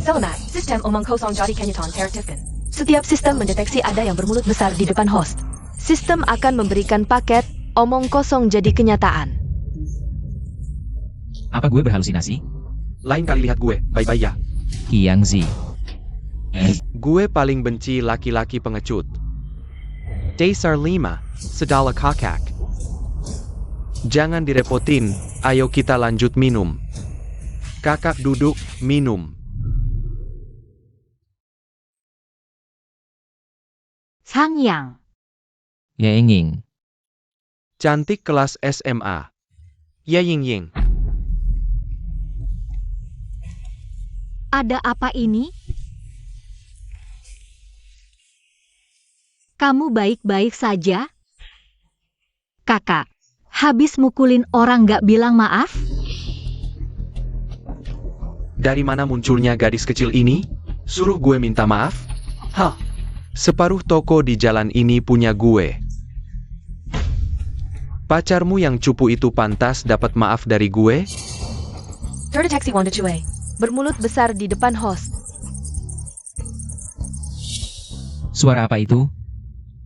Selamat, sistem omong kosong jadi kenyataan teraktifkan. Setiap sistem mendeteksi ada yang bermulut besar di depan host. Sistem akan memberikan paket omong kosong jadi kenyataan. Apa gue berhalusinasi? Lain kali lihat gue, bye-bye ya. Qiang Zi. Gue paling benci laki-laki pengecut. Dasar 5, sedala kakak. Jangan direpotin, ayo kita lanjut minum. Kakak duduk, minum. Changyang. Ya Ying. Cantik kelas SMA. Ya Ying Ying. Ada apa ini? Kamu baik-baik saja? Kakak, habis mukulin orang gak bilang maaf? Dari mana munculnya gadis kecil ini? Suruh gue minta maaf? Hah? Separuh toko di jalan ini punya gue. Pacarmu yang cupu itu pantas dapat maaf dari gue? Terdeteksi Wanda Cue. Bermulut besar di depan host. Suara apa itu?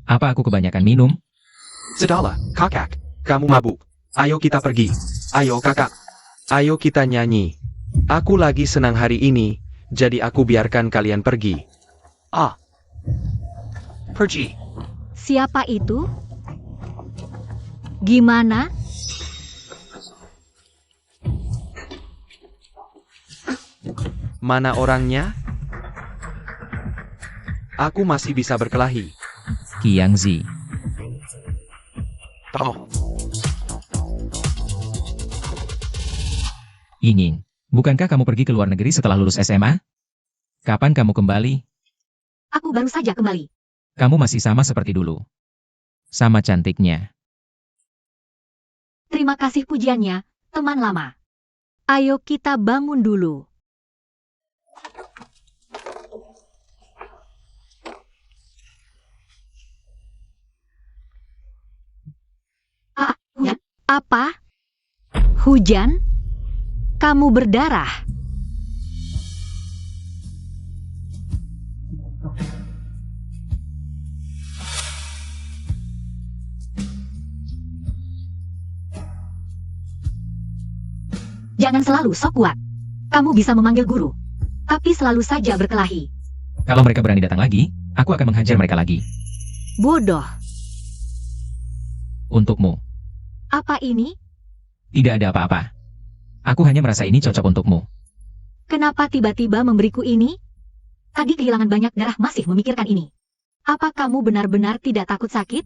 Apa aku kebanyakan minum? Sedala, kakak. Kamu mabuk. Ayo kita pergi. Ayo kakak. Ayo kita nyanyi. Aku lagi senang hari ini, jadi aku biarkan kalian pergi. Ah. Pergi. Siapa itu? Gimana? Mana orangnya? Aku masih bisa berkelahi. Qiang Zi. Oh. Ying, bukankah kamu pergi ke luar negeri setelah lulus SMA? Kapan kamu kembali? Aku baru saja kembali. Kamu masih sama seperti dulu. Sama cantiknya. Terima kasih pujiannya, teman lama. Ayo kita bangun dulu. Apa? Hujan? Kamu berdarah? Jangan selalu sok kuat. Kamu bisa memanggil guru, tapi selalu saja berkelahi. Kalau mereka berani datang lagi, aku akan menghajar mereka lagi. Bodoh. Untukmu. Apa ini? Tidak ada apa-apa. Aku hanya merasa ini cocok untukmu. Kenapa tiba-tiba memberiku ini? Tadi kehilangan banyak darah masih memikirkan ini. Apa kamu benar-benar tidak takut sakit?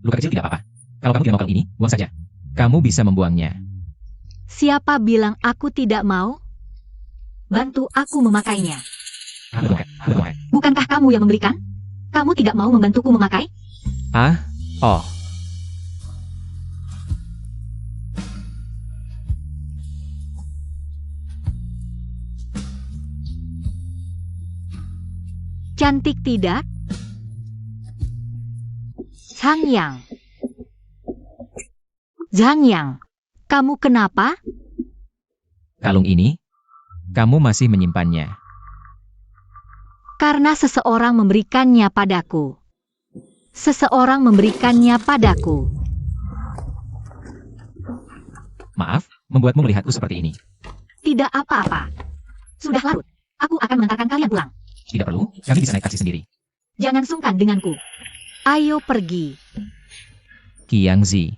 Luka kecil tidak apa-apa. Kalau kamu tidak mau kali ini, buang saja. Kamu bisa membuangnya. Siapa bilang aku tidak mau? Bantu aku memakainya. Bukankah kamu yang memberikan? Kamu tidak mau membantuku memakai? Ah? Oh. Cantik tidak? Changyang. Changyang, kamu kenapa? Kalung ini? Kamu masih menyimpannya. Karena seseorang memberikannya padaku. Seseorang memberikannya padaku. Maaf, membuatmu melihatku seperti ini. Tidak apa-apa. Sudah larut. Aku akan mengantarkan kalian pulang. Tidak perlu, kami bisa naik taksi sendiri. Jangan sungkan denganku. Ayo pergi. Qiang Zi.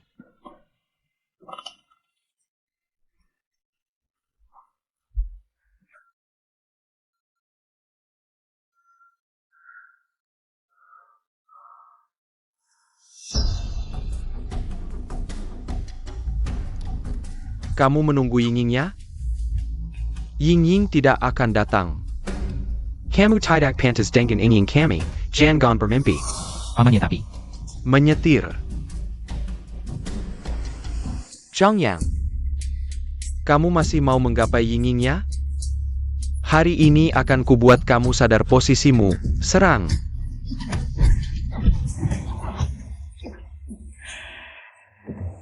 Kamu menunggu Ying Yingnya? Ying Ying tidak akan datang. Kamu tidak pantas dengan Ying Ying kami, jangan bermimpi. Pamannya tapi. Menyetir. Changyang. Kamu masih mau menggapai Ying Yingnya? Hari ini akan kubuat kamu sadar posisimu. Serang.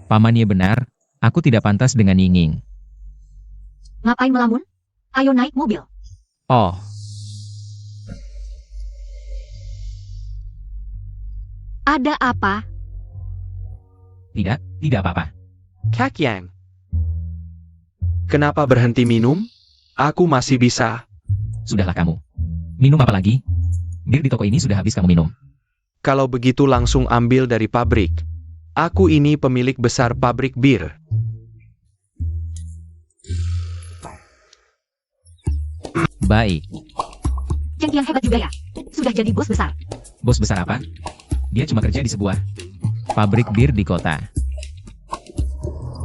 Pamannya benar, aku tidak pantas dengan Ying Ying. Ngapain melamun? Ayo naik mobil. Oh, Ada apa? Tidak apa-apa. Kak Yang. Kenapa berhenti minum? Aku masih bisa. Sudahlah kamu. Minum apa lagi? Bir di toko ini sudah habis kamu minum. Kalau begitu langsung ambil dari pabrik. Aku ini pemilik besar pabrik bir. Baik. Cheng Qiang hebat juga ya. Sudah jadi bos besar. Bos besar apa? Dia cuma kerja di sebuah pabrik bir di kota.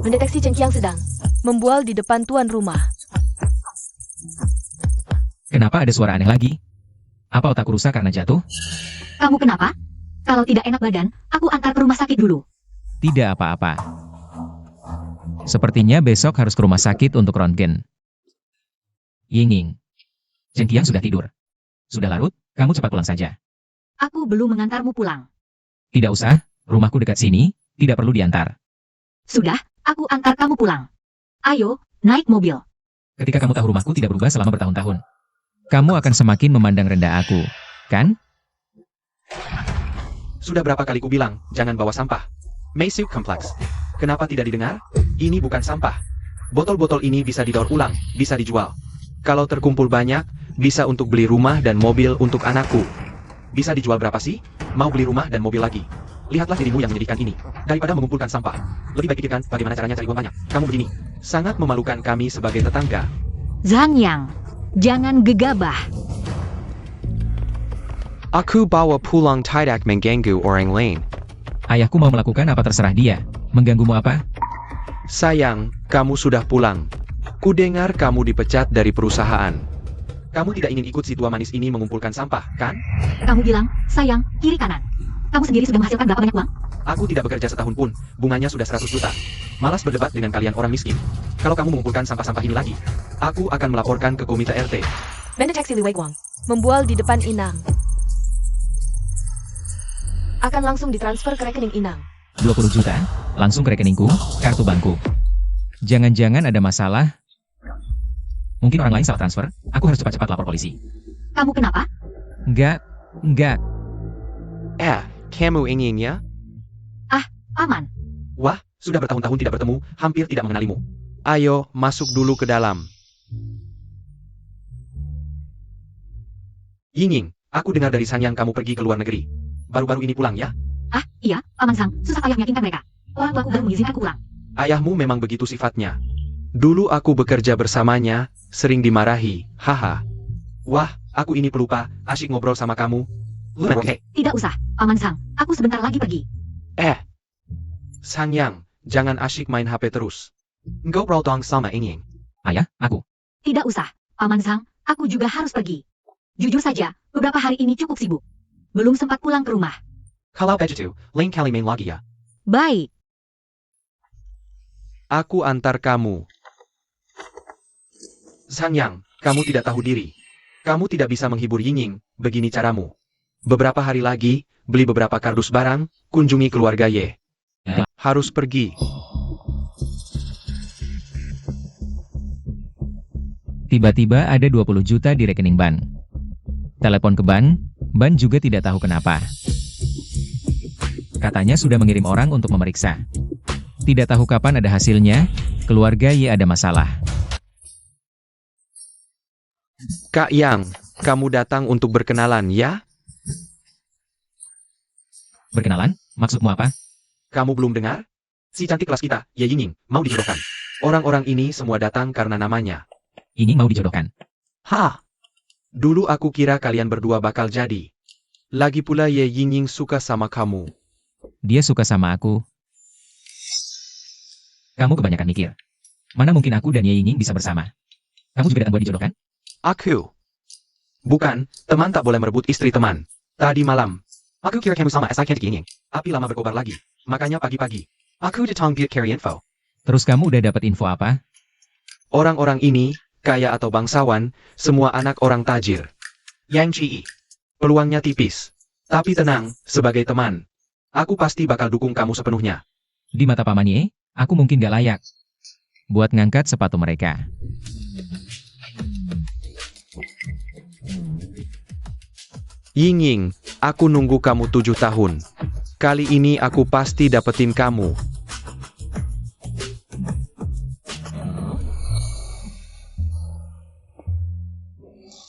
Mendeteksi Chen Qiang sedang. Membual di depan tuan rumah. Kenapa ada suara aneh lagi? Apa otakku rusak karena jatuh? Kamu kenapa? Kalau tidak enak badan, aku antar ke rumah sakit dulu. Tidak apa-apa. Sepertinya besok harus ke rumah sakit untuk röntgen. Ying. Chen Qiang sudah tidur. Sudah larut, kamu cepat pulang saja. Aku belum mengantarmu pulang. Tidak usah, rumahku dekat sini, tidak perlu diantar. Sudah, aku antar kamu pulang. Ayo, naik mobil. Ketika kamu tahu rumahku tidak berubah selama bertahun-tahun, kamu akan semakin memandang rendah aku, kan? Sudah berapa kali ku bilang, jangan bawa sampah. Meisuk kompleks. Kenapa tidak didengar? Ini bukan sampah. Botol-botol ini bisa didaur ulang, bisa dijual. Kalau terkumpul banyak, bisa untuk beli rumah dan mobil untuk anakku. Bisa dijual berapa sih? Mau beli rumah dan mobil lagi. Lihatlah dirimu yang menyedihkan ini. Daripada mengumpulkan sampah. Lebih baik pikirkan bagaimana caranya cari uang banyak. Kamu begini. Sangat memalukan kami sebagai tetangga. Zhang Yang, jangan gegabah. Aku bawa pulang tidak mengganggu orang lain. Ayahku mau melakukan apa terserah dia. Mengganggumu apa? Sayang, kamu sudah pulang. Ku dengar kamu dipecat dari perusahaan. Kamu tidak ingin ikut si tua manis ini mengumpulkan sampah, kan? Kamu bilang, sayang, kiri kanan. Kamu sendiri sudah menghasilkan berapa banyak uang? Aku tidak bekerja setahun pun, bunganya sudah 100 juta. Malas berdebat dengan kalian orang miskin. Kalau kamu mengumpulkan sampah-sampah ini lagi, aku akan melaporkan ke komite RT. Mendeteksi Li Wei Guang. Membual di depan Inang. Akan langsung ditransfer ke rekening Inang. 20 juta, langsung ke rekeningku, kartu bankku. Jangan-jangan ada masalah? Mungkin orang lain salah transfer, aku harus cepat-cepat lapor polisi. Kamu kenapa? Enggak. Kamu inginnya? Aman. Wah, sudah bertahun-tahun tidak bertemu, hampir tidak mengenalimu. Ayo, masuk dulu ke dalam. Ying, aku dengar dari Sang Yang kamu pergi ke luar negeri. Baru-baru ini pulang ya? Iya, Paman Sang, susah payah meyakinkan mereka. Orang tuaku baru mengizinkanku pulang. Ayahmu memang begitu sifatnya. Dulu aku bekerja bersamanya, sering dimarahi, haha. Wah, aku ini pelupa, asyik ngobrol sama kamu. Tidak usah, Paman Sang, aku sebentar lagi pergi. Sang Yang, jangan asyik main HP terus. Ngobrol dong sama Ying. Ayah, aku. Tidak usah, Paman Sang, aku juga harus pergi. Jujur saja, beberapa hari ini cukup sibuk. Belum sempat pulang ke rumah. Kalau begitu, lain kali main lagi ya. Baik. Aku antar kamu. Sang Yang, kamu tidak tahu diri. Kamu tidak bisa menghibur Ying, begini caramu. Beberapa hari lagi, beli beberapa kardus barang, kunjungi keluarga Ye. Harus pergi. Tiba-tiba ada 20 juta di rekening ban. Telepon ke ban juga tidak tahu kenapa. Katanya sudah mengirim orang untuk memeriksa. Tidak tahu kapan ada hasilnya, keluarga Ye ada masalah. Kak Yang, kamu datang untuk berkenalan ya? Berkenalan? Maksudmu apa? Kamu belum dengar? Si cantik kelas kita, Ye Ying, mau dijodohkan. Orang-orang ini semua datang karena namanya. Ini mau dijodohkan. Dulu aku kira kalian berdua bakal jadi. Lagi pula Ye Ying suka sama kamu. Dia suka sama aku. Kamu kebanyakan mikir. Mana mungkin aku dan Ye Ying bisa bersama? Kamu juga datang buat dijodohkan? Aku. Bukan, teman tak boleh merebut istri teman. Tadi malam, aku kira kamu sama SIK Ying. Api lama berkobar lagi. Makanya pagi-pagi, aku datang biar cari info. Terus kamu udah dapat info apa? Orang-orang ini, kaya atau bangsawan, semua anak orang tajir. Yang Ci. Peluangnya tipis. Tapi tenang, sebagai teman. Aku pasti bakal dukung kamu sepenuhnya. Di mata Paman Ye, aku mungkin gak layak buat ngangkat sepatu mereka. Ying, aku nunggu kamu 7 tahun. Kali ini aku pasti dapetin kamu.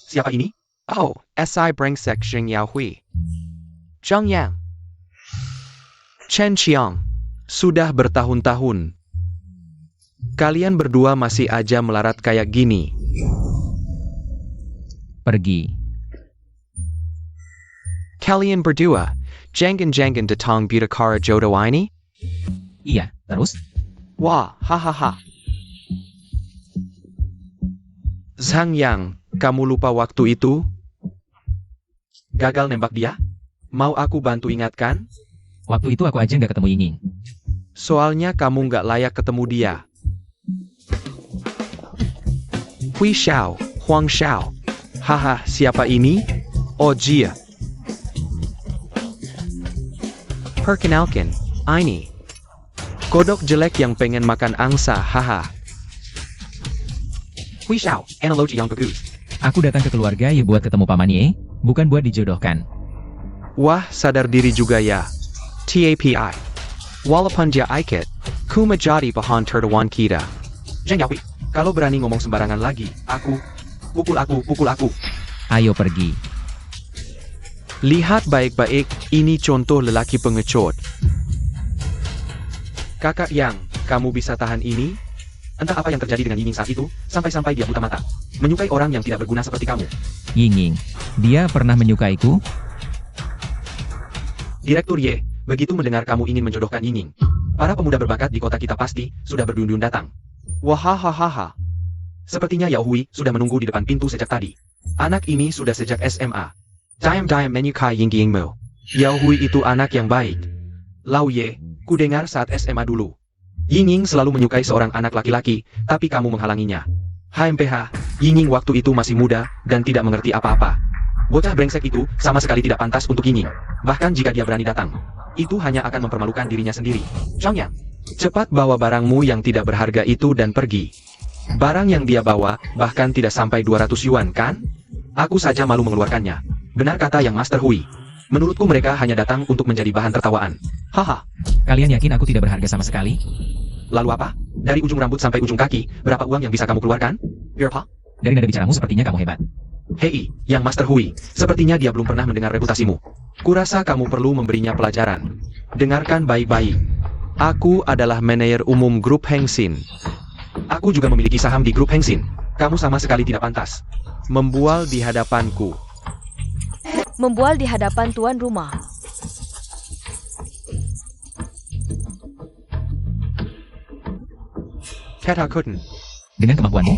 Siapa ini? Oh, SI Brengsek Xing Yao Hui. Zhang Yang. Chen Qiang. Sudah bertahun-tahun. Kalian berdua masih aja melarat kayak gini. Pergi. Kalian berdua, jangan-jangan datang bicara jodoh ini? Iya, terus? Wah, hahaha. Zhang Yang, kamu lupa waktu itu? Gagal nembak dia? Mau aku bantu ingatkan? Waktu itu aku aja nggak ketemu Ying Ying. Soalnya kamu nggak layak ketemu dia. Hui Xiao, Huang Xiao. Haha, siapa ini? Oh Jia. Perkenalkan, ini. Kodok jelek yang pengen makan angsa, haha. Hui Xiao, analogi yang bagus. Aku datang ke keluarga ya buat ketemu Paman Ye, bukan buat dijodohkan. Wah, sadar diri juga ya. TAPI. Walaupun dia ikat, ku menjadi bahan tertawan kita. Zhang Yahui, kalau berani ngomong sembarangan lagi, pukul aku. Ayo pergi. Lihat baik-baik, ini contoh lelaki pengecut. Kakak Yang, kamu bisa tahan ini? Entah apa yang terjadi dengan Ying Ying saat itu, sampai-sampai dia buta mata. Menyukai orang yang tidak berguna seperti kamu. Ying Ying, dia pernah menyukaiku? Direktur Ye, begitu mendengar kamu ingin menjodohkan Ying Ying, para pemuda berbakat di kota kita pasti sudah berduyun-duyun datang. Wahahaha. Sepertinya Yao Hui sudah menunggu di depan pintu sejak tadi. Anak ini sudah sejak SMA. Diam-diam menyukai Ying Yingmu. Yao Hui itu anak yang baik. Lau Ye, ku dengar saat SMA dulu. Ying Ying selalu menyukai seorang anak laki-laki, tapi kamu menghalanginya. HMPH, Ying Ying waktu itu masih muda dan tidak mengerti apa-apa. Bocah brengsek itu sama sekali tidak pantas untuk Ying Ying. Bahkan jika dia berani datang, itu hanya akan mempermalukan dirinya sendiri. Zhang Yang, cepat bawa barangmu yang tidak berharga itu dan pergi. Barang yang dia bawa bahkan tidak sampai 200 yuan kan? Aku saja malu mengeluarkannya. Benar kata yang Master Hui. Menurutku mereka hanya datang untuk menjadi bahan tertawaan. Haha. Kalian yakin aku tidak berharga sama sekali? Lalu apa? Dari ujung rambut sampai ujung kaki, berapa uang yang bisa kamu keluarkan? Berapa? Dari nada bicaramu sepertinya kamu hebat. Hei, yang Master Hui, sepertinya dia belum pernah mendengar reputasimu. Kurasa kamu perlu memberinya pelajaran. Dengarkan baik-baik. Aku adalah manajer umum grup Heng Sin. Aku juga memiliki saham di grup Heng Sin. Kamu sama sekali tidak pantas membual di hadapanku. Membual di hadapan tuan rumah. Katakan, Dengan kemampuanmu,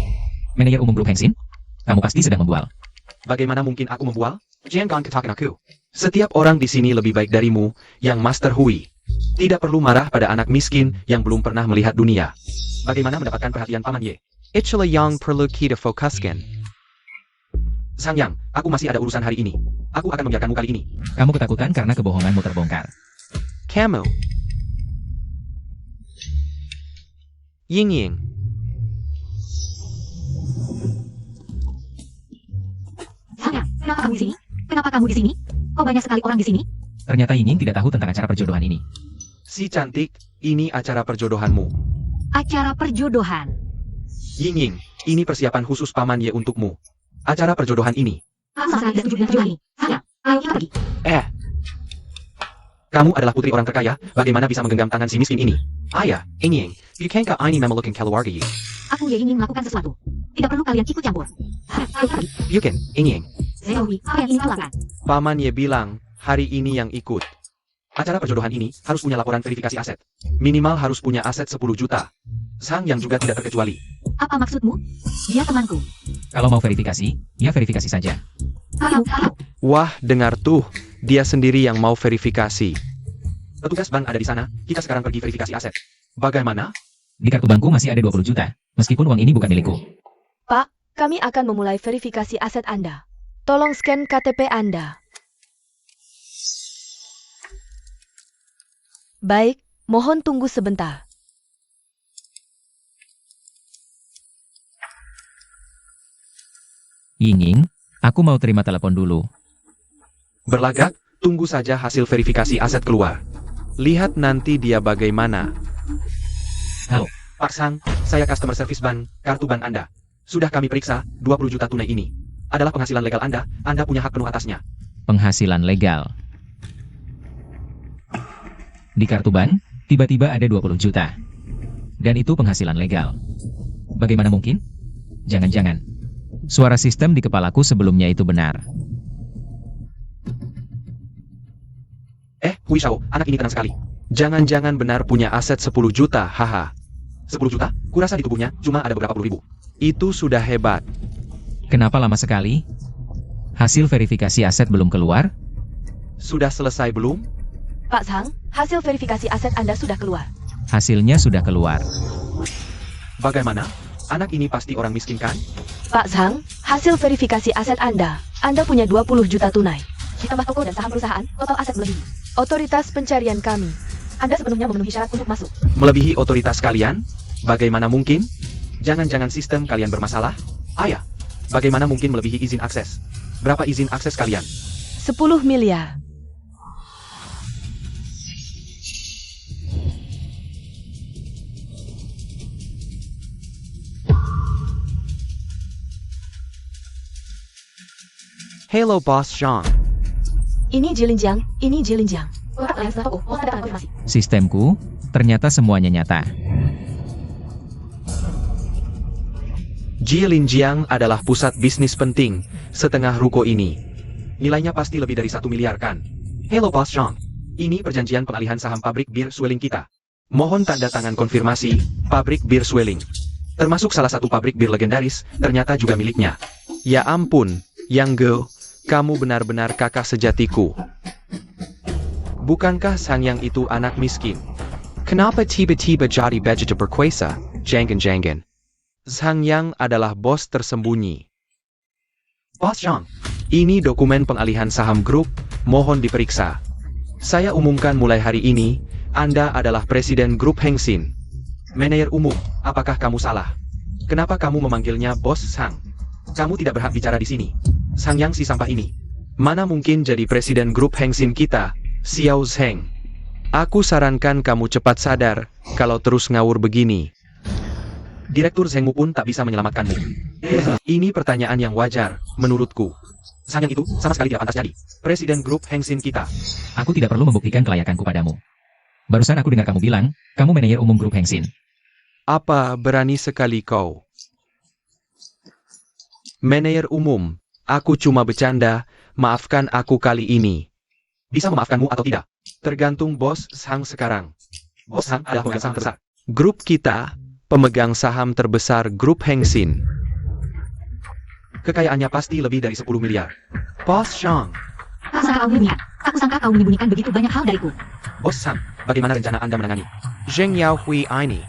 manajer umum grup Heng Sin, kamu pasti sedang membual. bagaimana mungkin aku membual? Jangan katakan aku. Setiap orang di sini lebih baik darimu, yang Master Hui. Tidak perlu marah pada anak miskin yang belum pernah melihat dunia. Bagaimana mendapatkan perhatian Paman Ye? Itulah yang perlu kita fokuskan. Sang Yang, aku masih ada urusan hari ini. Aku akan membiarkanmu kali ini. Kamu ketakutan karena kebohonganmu terbongkar. Kamu. Ying Ying. Sayang, kenapa kamu di sini? Kenapa kamu di sini? Kok banyak sekali orang di sini? Ternyata Ying Ying tidak tahu tentang acara perjodohan ini. Si cantik, ini acara perjodohanmu. Acara perjodohan. Ying Ying, ini persiapan khusus Paman Ye untukmu. Acara perjodohan ini. Aku sama sekali tidak setuju dengan perjodohan ini. Sayang, ayo kita pergi. Kamu adalah putri orang terkaya, bagaimana bisa menggenggam tangan si miskin ini? Ayah, Ying Ying, bukankah ini memelukkan keluarga Yi? Aku ingin melakukan sesuatu. Tidak perlu kalian ikut campur. Ayo pergi. Bukan, Ying Ying. Saya Hui, apa yang ingin kau lakukan? Paman Ye bilang, hari ini yang ikut. Acara perjodohan ini harus punya laporan verifikasi aset. Minimal harus punya aset 10 juta. Sang yang juga tidak terkecuali. Apa maksudmu? Dia temanku. Kalau mau verifikasi, ya verifikasi saja. Ayo. Wah, dengar tuh, dia sendiri yang mau verifikasi. Petugas bank ada di sana, kita sekarang pergi verifikasi aset. Bagaimana? Di kartu bankku masih ada 20 juta, meskipun uang ini bukan milikku. Pak, kami akan memulai verifikasi aset Anda. Tolong scan KTP Anda. Baik, mohon tunggu sebentar. Ying Ying, aku mau terima telepon dulu. Berlagak, tunggu saja hasil verifikasi aset keluar. Lihat nanti dia bagaimana. Halo. Pak Sang, saya customer service bank, kartu bank Anda. Sudah kami periksa, 20 juta tunai ini adalah penghasilan legal Anda punya hak penuh atasnya. Penghasilan legal. Di kartu bank, tiba-tiba ada 20 juta. Dan itu penghasilan legal. Bagaimana mungkin? Jangan-jangan. Suara sistem di kepalaku sebelumnya itu benar. Hui Shao, anak ini tenang sekali. Jangan-jangan benar punya aset 10 juta, haha. 10 juta? Kurasa di tubuhnya cuma ada beberapa puluh ribu. Itu sudah hebat. Kenapa lama sekali? Hasil verifikasi aset belum keluar? Sudah selesai belum? Pak Sang, hasil verifikasi aset Anda sudah keluar. Hasilnya sudah keluar. Bagaimana? Anak ini pasti orang miskin kan? Pak Sang, hasil verifikasi aset Anda punya 20 juta tunai. Ditambah toko dan saham perusahaan, total aset melebihi. Otoritas pencarian kami. Anda sepenuhnya memenuhi syarat untuk masuk. Melebihi otoritas kalian? Bagaimana mungkin? Jangan-jangan sistem kalian bermasalah? Ayah, bagaimana mungkin melebihi izin akses? Berapa izin akses kalian? 10 miliar. Hello Boss Zhang. Ini Jilinjiang, ini Jilinjiang. Untuk kalian setelah toko, mohon tanda tangan konfirmasi. Sistemku, ternyata semuanya nyata. Jilinjiang adalah pusat bisnis penting, setengah ruko ini. Nilainya pasti lebih dari 1 miliar kan? Hello Boss Zhang. Ini perjanjian pengalihan saham pabrik bir Swelling kita. Mohon tanda tangan konfirmasi, pabrik bir Swelling. Termasuk salah satu pabrik bir legendaris, ternyata juga miliknya. Ya ampun, Yang Ge, kamu benar-benar kakak sejatiku. Bukankah Sang Yang itu anak miskin? Kenapa tiba-tiba jadi begitu berkuasa? Jangan-jangan. Sang Yang adalah bos tersembunyi. Bos Zhang, ini dokumen pengalihan saham grup, mohon diperiksa. Saya umumkan mulai hari ini, Anda adalah presiden grup Hengsin. Manajer umum, apakah kamu salah? Kenapa kamu memanggilnya Bos Sang? Kamu tidak berhak bicara di sini. Sang Yang si sampah ini. Mana mungkin jadi presiden grup Hengsin kita, Xiao Zheng. Aku sarankan kamu cepat sadar, kalau terus ngawur begini. Direktur Zhengmu pun tak bisa menyelamatkanmu. Ini pertanyaan yang wajar, menurutku. Sang Yang itu sama sekali tidak pantas jadi presiden grup Hengsin kita. Aku tidak perlu membuktikan kelayakanku padamu. Barusan aku dengar kamu bilang, kamu manajer umum grup Hengsin. Apa berani sekali kau? Manajer umum, aku cuma bercanda, maafkan aku kali ini. Bisa memaafkanmu atau tidak? Tergantung Bos Sang sekarang. Bos Sang adalah pemegang saham terbesar grup kita, pemegang saham terbesar grup Hengsin. Kekayaannya pasti lebih dari 10 miliar. Bos Sang. Aku sangka kau menyembunyikan. Aku sangka kau menyembunyikan begitu banyak hal dariku. Bos Sang, bagaimana rencana Anda menangani Zheng Yaohui ini?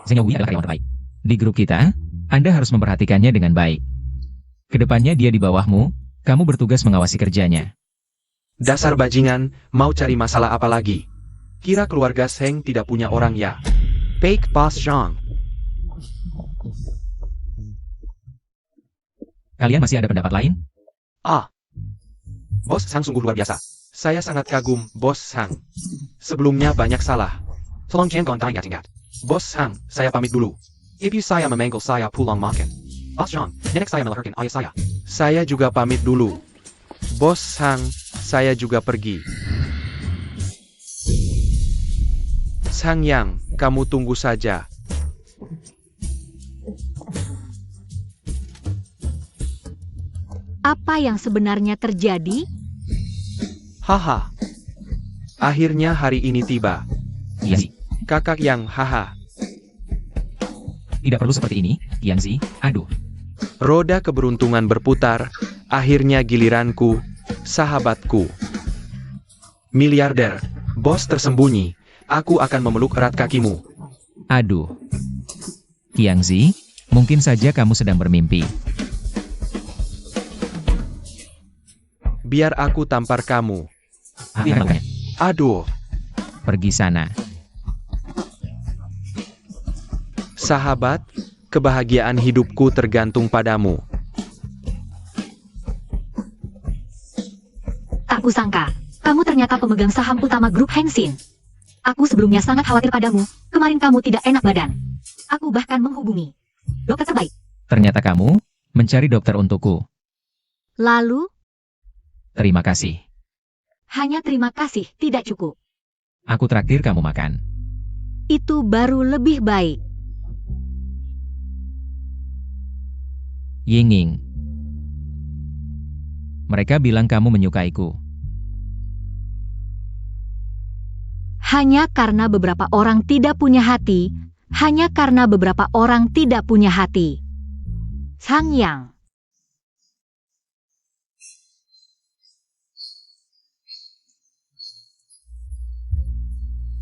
Zheng Yaohui adalah karyawan terbaik. Di grup kita, Anda harus memperhatikannya dengan baik. Kedepannya dia di bawahmu, kamu bertugas mengawasi kerjanya. Dasar bajingan, mau cari masalah apa lagi? Kira keluarga Zheng tidak punya orang ya? Fake Boss Zhang. Kalian masih ada pendapat lain? Bos Sang sungguh luar biasa. Saya sangat kagum, Bos Sang. Sebelumnya banyak salah. Tolong jangan ingat-ingat. Bos Sang, saya pamit dulu. Ibu saya memanggil saya pulang makan. Bos Zhang, nenek saya melahirkan ayah saya. Saya juga pamit dulu. Bos Sang, saya juga pergi. Sang Yang, kamu tunggu saja. Apa yang sebenarnya terjadi? Haha. Akhirnya hari ini tiba. Iya sih. Kakak Yang, haha. Tidak perlu seperti ini, Yang Zi. Aduh. Roda keberuntungan berputar, akhirnya giliranku, sahabatku. Miliarder, bos tersembunyi, aku akan memeluk erat kakimu. Aduh. Yang Zi, mungkin saja kamu sedang bermimpi. Biar aku tampar kamu. Aduh, Pergi sana. sahabat, kebahagiaan hidupku tergantung padamu. Tak kusangka, Kamu ternyata pemegang saham utama grup Heng Sin. Aku sebelumnya sangat khawatir padamu. Kemarin kamu tidak enak badan. Aku bahkan menghubungi dokter terbaik. Ternyata kamu mencari dokter untukku. Lalu, Terima kasih. hanya terima kasih tidak cukup. Aku traktir kamu makan. Itu baru lebih baik. Ying-ying. Mereka bilang kamu menyukaiku. Hanya karena beberapa orang tidak punya hati. Hanya karena beberapa orang tidak punya hati. Sang Yang.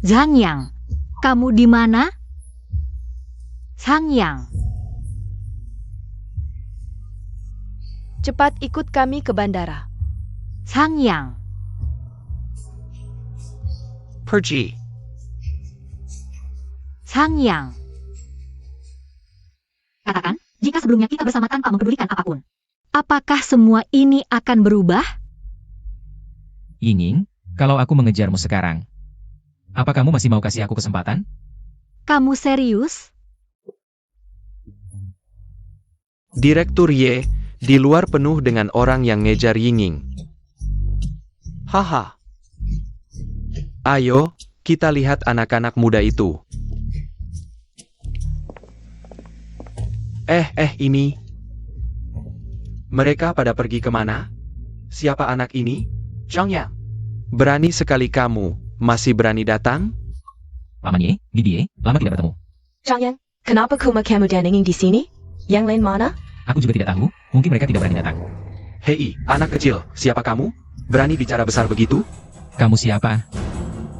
Zhang Yang, kamu di mana? Sang Yang. Cepat ikut kami ke bandara. Sang Yang. Pergi. Sang Yang. Katakan, jika sebelumnya kita bersama tanpa mempedulikan apapun. Apakah semua ini akan berubah? Ying-ying, kalau aku mengejarmu sekarang, apa kamu masih mau kasih aku kesempatan? Kamu serius? Direktur Ye, di luar penuh dengan orang yang ngejar Ying-ying. Haha. Ayo, kita lihat anak-anak muda itu. Ini. Mereka pada pergi kemana? Siapa anak ini? Zhang Yang. Berani sekali kamu, masih berani datang? Paman Ye, Bibi Ye, lama tidak bertemu. Zhang Yang, kenapa Kuma kamu dan Ying di sini? Yang lain mana? Aku juga tidak tahu, mungkin mereka tidak berani datang. Hei, anak kecil, siapa kamu? Berani bicara besar begitu? Kamu siapa?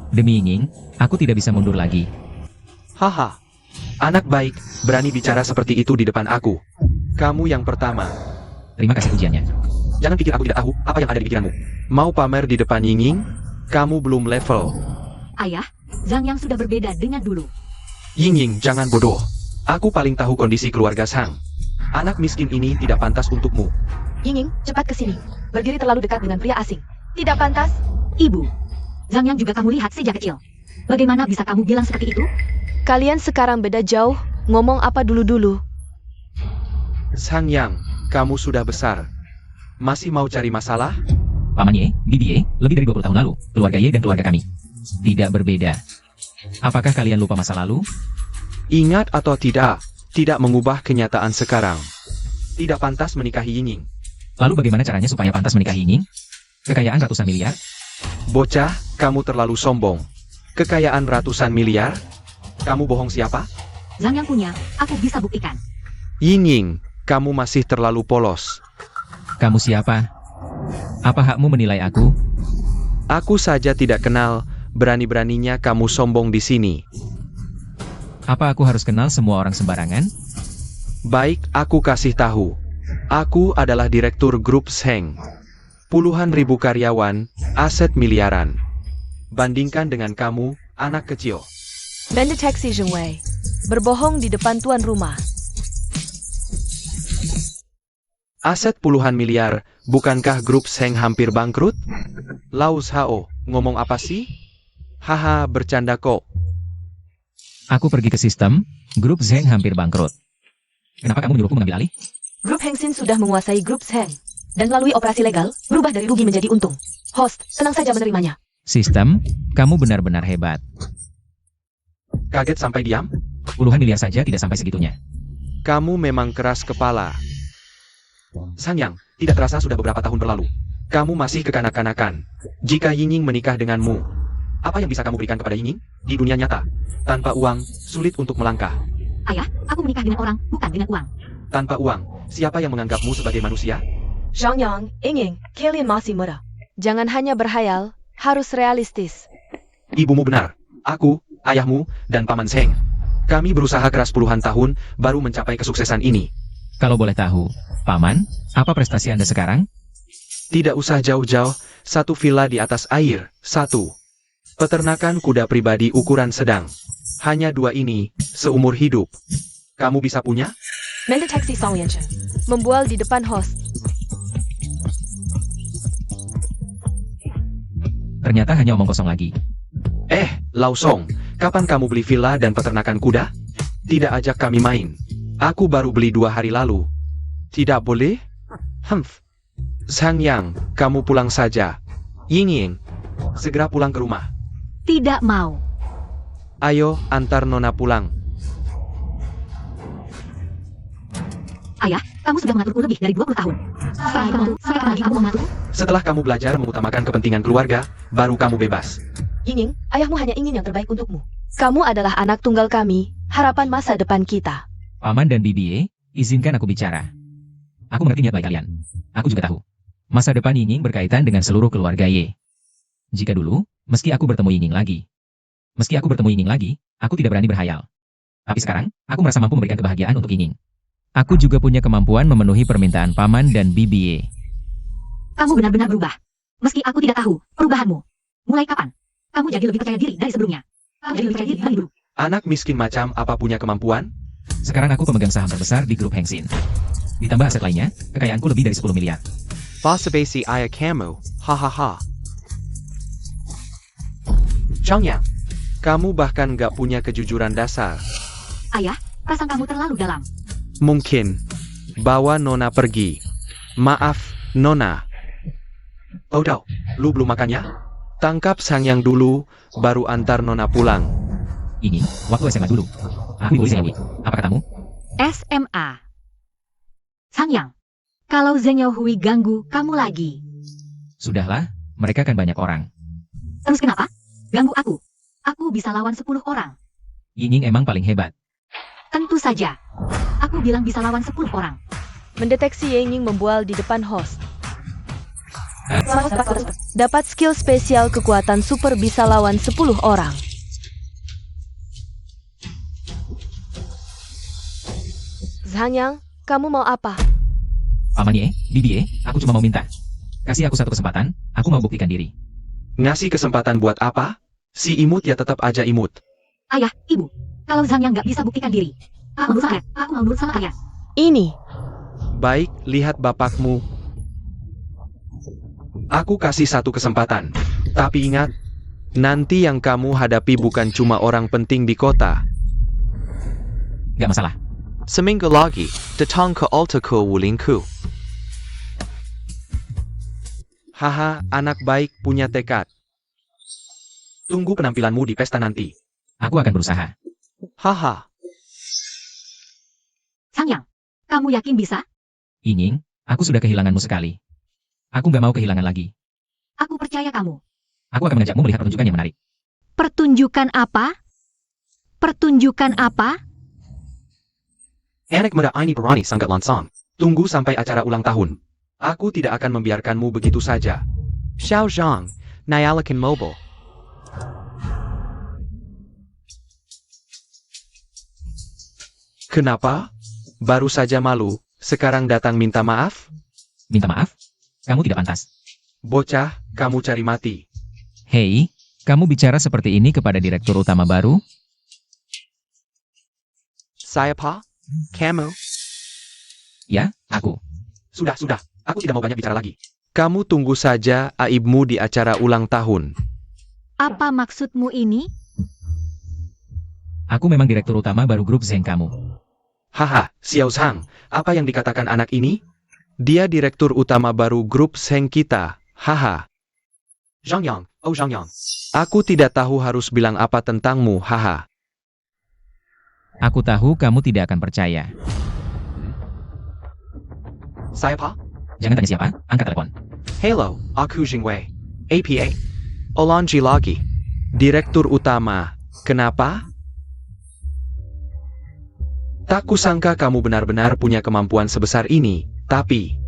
Demi Ying-ying, aku tidak bisa mundur lagi. Haha. Anak baik, berani bicara seperti itu di depan aku. Kamu yang pertama. Terima kasih ujiannya. Jangan pikir aku tidak tahu apa yang ada di pikiranmu. Mau pamer di depan Ying-ying? Kamu belum level. Ayah, Zhang Yang sudah berbeda dengan dulu. Ying-ying, jangan bodoh. Aku paling tahu kondisi keluarga Sang. Anak miskin ini tidak pantas untukmu. Ying, cepat ke sini. Berdiri terlalu dekat dengan pria asing. Tidak pantas. Ibu, Zhang Yang juga kamu lihat sejak kecil. Bagaimana bisa kamu bilang seperti itu? Kalian sekarang beda jauh. Ngomong apa dulu-dulu? Sang Yang, kamu sudah besar. Masih mau cari masalah? Paman Ye, Bibi Ye, lebih dari 20 tahun lalu, keluarga Ye dan keluarga kami tidak berbeda. Apakah kalian lupa masa lalu? Ingat atau tidak, tidak mengubah kenyataan sekarang. Tidak pantas menikahi Ying-ying. Lalu bagaimana caranya supaya pantas menikahi Ying-ying? Kekayaan ratusan miliar? Bocah, kamu terlalu sombong. Kekayaan ratusan miliar? Kamu bohong siapa? Zhang Yang punya, aku bisa buktikan. Ying-ying, kamu masih terlalu polos. Kamu siapa? Apa hakmu menilai aku? Aku saja tidak kenal, berani-beraninya kamu sombong di sini. Apa aku harus kenal semua orang sembarangan? Baik, aku kasih tahu. Aku adalah direktur grup Sheng. Puluhan ribu karyawan, aset miliaran. Bandingkan dengan kamu, anak kecil. Mendeteksi Zheng Wei. Berbohong di depan tuan rumah. Aset puluhan miliar, bukankah grup Sheng hampir bangkrut? Laus Hao, ngomong apa sih? Haha, bercanda kok. Aku pergi ke sistem, grup Zheng hampir bangkrut. Kenapa kamu menyuruhku mengambil alih? Grup Heng Sin sudah menguasai grup Sheng. Dan melalui operasi legal, berubah dari rugi menjadi untung. Host, senang saja menerimanya. Sistem, kamu benar-benar hebat. Kaget sampai diam? Puluhan miliar saja tidak sampai segitunya. Kamu memang keras kepala. Sang Yang, tidak terasa sudah beberapa tahun berlalu. Kamu masih kekanak-kanakan. Jika Ying-ying menikah denganmu, apa yang bisa kamu berikan kepada Ying-ying? Di dunia nyata, tanpa uang, sulit untuk melangkah. Ayah, aku menikah dengan orang, bukan dengan uang. Tanpa uang, siapa yang menganggapmu sebagai manusia? Zhang Yang, Ying, kalian masih muda. Jangan hanya berhayal, harus realistis. Ibumu benar. Aku, ayahmu, dan Paman Sheng. Kami berusaha keras puluhan tahun, baru mencapai kesuksesan ini. Kalau boleh tahu, Paman, apa prestasi Anda sekarang? Tidak usah jauh-jauh, satu villa di atas air, satu. Peternakan kuda pribadi ukuran sedang. Hanya dua ini, seumur hidup. Kamu bisa punya? Mendeteksi Song Yanchen. Membual di depan host. Ternyata hanya omong kosong lagi. Lau Song, kapan kamu beli villa dan peternakan kuda? Tidak ajak kami main. Aku baru beli 2 hari lalu. Tidak boleh? Sang Yang, kamu pulang saja. Ying Ying, segera pulang ke rumah. Tidak mau. Ayo, antar Nona pulang. Ayah, kamu sudah mengaturku lebih dari 20 tahun. Sampai kapan lagi kamu mau mengaturku? Setelah kamu belajar mengutamakan kepentingan keluarga, baru kamu bebas. Ying, ayahmu hanya ingin yang terbaik untukmu. Kamu adalah anak tunggal kami, harapan masa depan kita. Paman dan Bibi, izinkan aku bicara. Aku mengerti niat baik kalian. Aku juga tahu. Masa depan Ying berkaitan dengan seluruh keluarga Ye. Jika dulu, meski aku bertemu Ying lagi, aku tidak berani berhayal. Tapi sekarang, aku merasa mampu memberikan kebahagiaan untuk Ying. Aku juga punya kemampuan memenuhi permintaan Paman dan Bibi. Kamu benar-benar berubah. Meski aku tidak tahu perubahanmu. Mulai kapan? Kamu jadi lebih percaya diri dari sebelumnya. Kamu jadi lebih percaya diri dari dulu. Anak miskin macam apa punya kemampuan? Sekarang aku pemegang saham terbesar di grup Hengsin. Ditambah aset lainnya, kekayaanku lebih dari 10 miliar. Basa-basi ayah kamu, hahaha. Chang Yang, kamu bahkan gak punya kejujuran dasar. Ayah, perasaan kamu terlalu dalam. Mungkin. Bawa Nona pergi. Maaf, Nona. Odo, lu belum makan ya? Tangkap Sang Yang dulu, baru antar Nona pulang. Ying, waktu SMA dulu. Aku boleh Zheng Yaoi. Apa katamu? SMA. Sang Yang, kalau Zheng Yaohui ganggu kamu lagi. Sudahlah, mereka kan banyak orang. Terus kenapa? Ganggu aku. Aku bisa lawan 10 orang. Ying emang paling hebat. Tentu saja. Aku bilang bisa lawan 10 orang. Mendeteksi Ying membual di depan host. Dapat skill spesial kekuatan super bisa lawan 10 orang. Zhang Yang, kamu mau apa? Paman Ye, Bibi Ye, aku cuma mau minta. Kasih aku satu kesempatan, aku mau buktikan diri. Ngasih kesempatan buat apa? Si imut ya tetap aja imut. Ayah, ibu, kalau Zhang Yang nggak bisa buktikan diri, aku mau nurut sama kalian. Ini. Baik, lihat bapakmu. Aku kasih satu kesempatan. Tapi ingat, nanti yang kamu hadapi bukan cuma orang penting di kota. Gak masalah. Seminggu lagi, datang ke altar ke Wulingku. Haha, anak baik punya tekad. Tunggu penampilanmu di pesta nanti. Aku akan berusaha. Haha. Sang Yang, kamu yakin bisa? Ying, aku sudah kehilanganmu sekali. Aku gak mau kehilangan lagi. Aku percaya kamu. Aku akan mengajakmu melihat pertunjukan yang menarik. Pertunjukan apa? Pertunjukan apa? Anak muda ini berani sangat langsung. Tunggu sampai acara ulang tahun. Aku tidak akan membiarkanmu begitu saja. Xiao Zhang, nyalakan mobil. Kenapa? Baru saja malu, sekarang datang minta maaf? Minta maaf? Kamu tidak pantas. Bocah, kamu cari mati. Hei, kamu bicara seperti ini kepada direktur utama baru? Saya Pak? Kamu? Ya, aku. Sudah. Aku tidak mau banyak bicara lagi. Kamu tunggu saja aibmu di acara ulang tahun. Apa maksudmu ini? Aku memang direktur utama baru grup Zheng kamu. Haha, Xiao Zhang, apa yang dikatakan anak ini? Dia direktur utama baru grup Zheng kita. Haha. Zhang Yang, oh Zhang Yang. Aku tidak tahu harus bilang apa tentangmu, haha. Aku tahu kamu tidak akan percaya. Saya Pak? Jangan tanya siapa, angkat telepon. Hello, aku Jing Wei. APA. Olanji lagi. Direktur utama. Kenapa? Tak kusangka kamu benar-benar punya kemampuan sebesar ini, tapi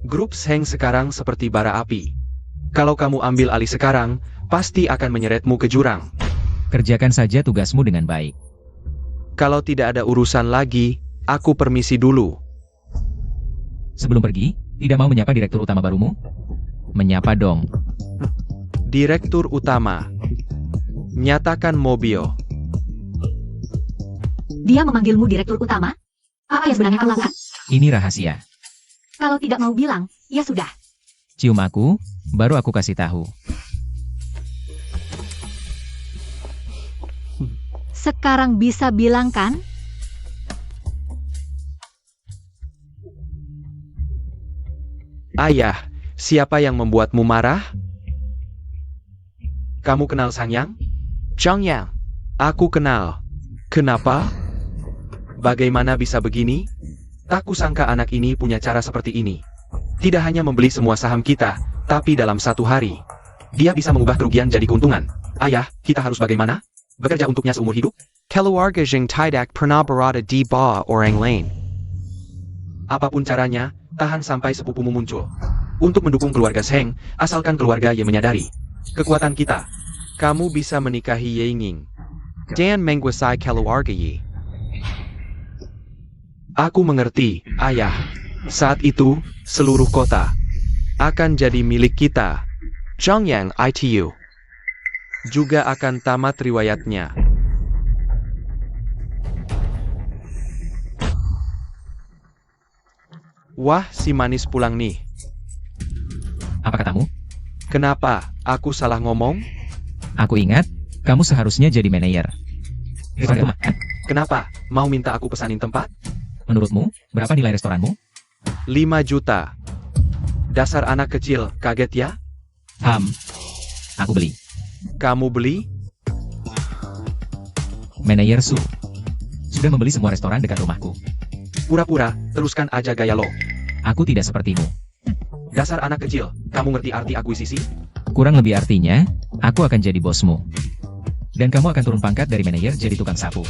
grup Zheng sekarang seperti bara api. Kalau kamu ambil alih sekarang, pasti akan menyeretmu ke jurang. Kerjakan saja tugasmu dengan baik. Kalau tidak ada urusan lagi, aku permisi dulu. Sebelum pergi, tidak mau menyapa direktur utama barumu? Menyapa dong. Direktur utama. Nyatakan mobil. Dia memanggilmu direktur utama? Apa yang sebenarnya kau lakukan? Ini rahasia. Kalau tidak mau bilang, ya sudah. Cium aku, baru aku kasih tahu. Sekarang bisa bilang kan? Ayah, siapa yang membuatmu marah? Kamu kenal Sang Yang? Zhang Yang. Aku kenal. Kenapa? Bagaimana bisa begini? Tak kusangka anak ini punya cara seperti ini. Tidak hanya membeli semua saham kita, tapi dalam 1 hari, dia bisa mengubah kerugian jadi keuntungan. Ayah, kita harus bagaimana? Bekerja untuknya seumur hidup? Keluarga Zhang tidak pernah berada di bawah orang lain. Apapun caranya, tahan sampai sepupumu muncul. Untuk mendukung keluarga Zheng, asalkan keluarga Ye menyadari kekuatan kita. Kamu bisa menikahi Ye Ying. Dan menguasai keluarga Yi. Aku mengerti, ayah. Saat itu, seluruh kota akan jadi milik kita. Zhang Yang itu Juga akan tamat riwayatnya. Wah, si manis pulang nih. Apa katamu? Kenapa? Aku salah ngomong? Aku ingat, kamu seharusnya jadi manajer. Kenapa? Mau minta aku pesanin tempat? Menurutmu, berapa nilai restoranmu? 5 juta. Dasar anak kecil, kaget ya? Aku beli. Kamu beli? Manajer Su sudah membeli semua restoran dekat rumahku. Pura-pura, teruskan aja gaya lo. Aku tidak sepertimu. Dasar anak kecil, kamu ngerti arti akuisisi? Kurang lebih artinya, aku akan jadi bosmu. Dan kamu akan turun pangkat dari manajer jadi tukang sapu.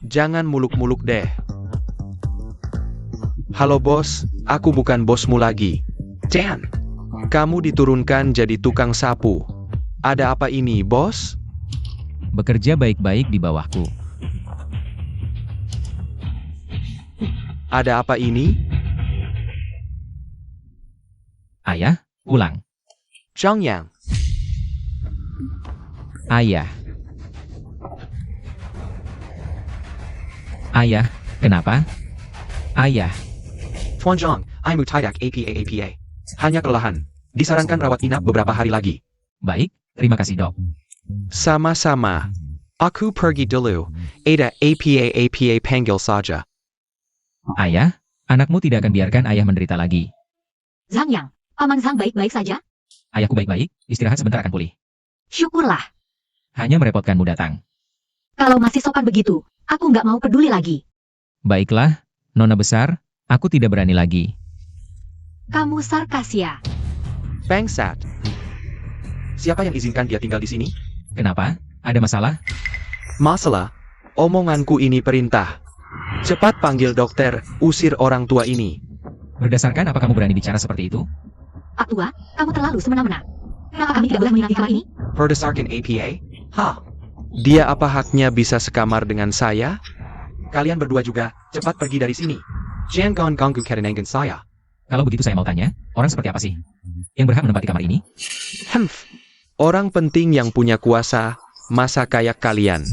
Jangan muluk-muluk deh. Halo bos, aku bukan bosmu lagi. Dan, kamu diturunkan jadi tukang sapu. Ada apa ini, bos? Bekerja baik-baik di bawahku. Ada apa ini? Ayah, ulang. Zhang Yang. Ayah. Ayah, kenapa? Ayah. Tuan Zhang, I'm tidak apa. Hanya kelelahan. Disarankan rawat inap beberapa hari lagi. Baik, terima kasih dok. Sama-sama. Aku pergi dulu. Ada apa panggil saja. Ayah, anakmu tidak akan biarkan ayah menderita lagi. Zhang Yang, Paman Zhang baik-baik saja? Ayahku baik-baik, istirahat sebentar akan pulih. Syukurlah. Hanya merepotkanmu datang. Kalau masih sopan begitu, aku nggak mau peduli lagi. Baiklah, Nona besar, aku tidak berani lagi. Kamu sarkas ya? Bangsat. Siapa yang izinkan dia tinggal di sini? Kenapa? Ada masalah? Masalah? Omonganku ini perintah. Cepat panggil dokter, usir orang tua ini. Berdasarkan apa kamu berani bicara seperti itu? Pak Tua, kamu terlalu semena-mena. Kenapa kami tidak boleh menginap di kamar ini? Berdasarkan APA? Hah? Dia apa haknya bisa sekamar dengan saya? Kalian berdua juga, cepat pergi dari sini. Jangan ganggu ketenangan saya. Kalau begitu saya mau tanya, orang seperti apa sih yang berhak menempati kamar ini? Orang penting yang punya kuasa, masa kayak kalian.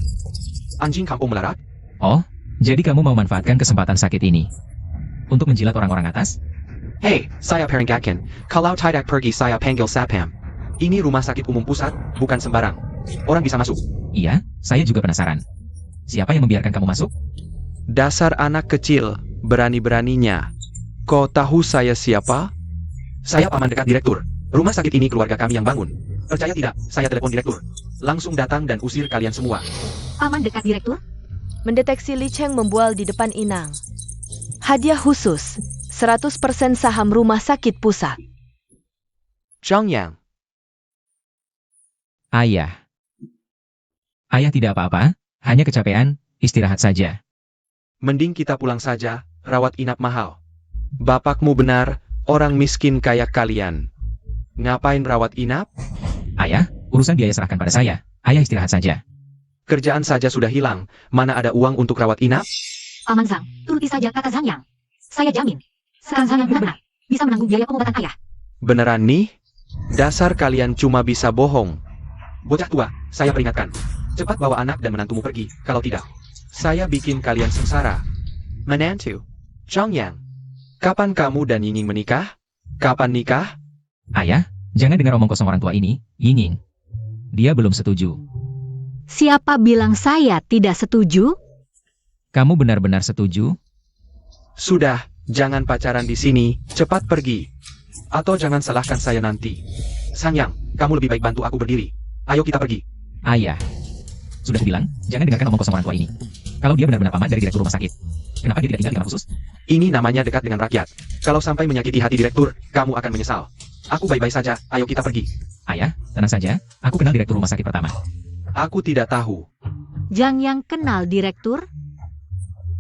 Anjing kampung melarat? Oh, jadi kamu mau manfaatkan kesempatan sakit ini untuk menjilat orang-orang atas? Hei, saya peringatkan, kalau tidak pergi saya panggil Sapam. Ini rumah sakit umum pusat, bukan sembarang. Orang bisa masuk. Iya, saya juga penasaran. Siapa yang membiarkan kamu masuk? Dasar anak kecil, berani-beraninya. Kau tahu saya siapa? Saya paman dekat direktur. Rumah sakit ini keluarga kami yang bangun. Percaya tidak, saya telepon direktur. Langsung datang dan usir kalian semua. Paman dekat direktur? Mendeteksi Li Cheng membual di depan Inang. Hadiah khusus, 100% saham rumah sakit pusat. Zhang Yang. Ayah. Ayah tidak apa-apa, hanya kecapean, istirahat saja. Mending kita pulang saja, rawat inap mahal. Bapakmu benar, orang miskin kayak kalian. Ngapain rawat inap? Ayah, urusan biaya serahkan pada saya. Ayah istirahat saja. Kerjaan saja sudah hilang, mana ada uang untuk rawat inap? Paman Zhang, turuti saja kata Zhang Yang. Saya jamin, sekarang Zhang Yang benar-benar bisa menanggung biaya pengobatan ayah. Beneran nih? Dasar kalian cuma bisa bohong. Bocah tua, saya peringatkan. Cepat bawa anak dan menantumu pergi, kalau tidak, saya bikin kalian sengsara. Menantu. Zhang Yang. Kapan kamu dan Yinging menikah? Kapan nikah? Ayah, jangan dengar omong kosong orang tua ini, Yinging. Dia belum setuju. Siapa bilang saya tidak setuju? Kamu benar-benar setuju? Sudah, jangan pacaran di sini, cepat pergi. Atau jangan salahkan saya nanti. Sangyang, kamu lebih baik bantu aku berdiri. Ayo kita pergi. Ayah. Sudah kubilang, jangan dengarkan omong kosong orang tua ini. Kalau dia benar-benar paman dari direktur rumah sakit, kenapa dia tidak tinggal di kamar khusus? Ini namanya dekat dengan rakyat. Kalau sampai menyakiti hati direktur, kamu akan menyesal. Aku baik-baik saja, ayo kita pergi. Ayah, tenang saja, aku kenal direktur rumah sakit pertama. Aku tidak tahu. Jang yang kenal direktur?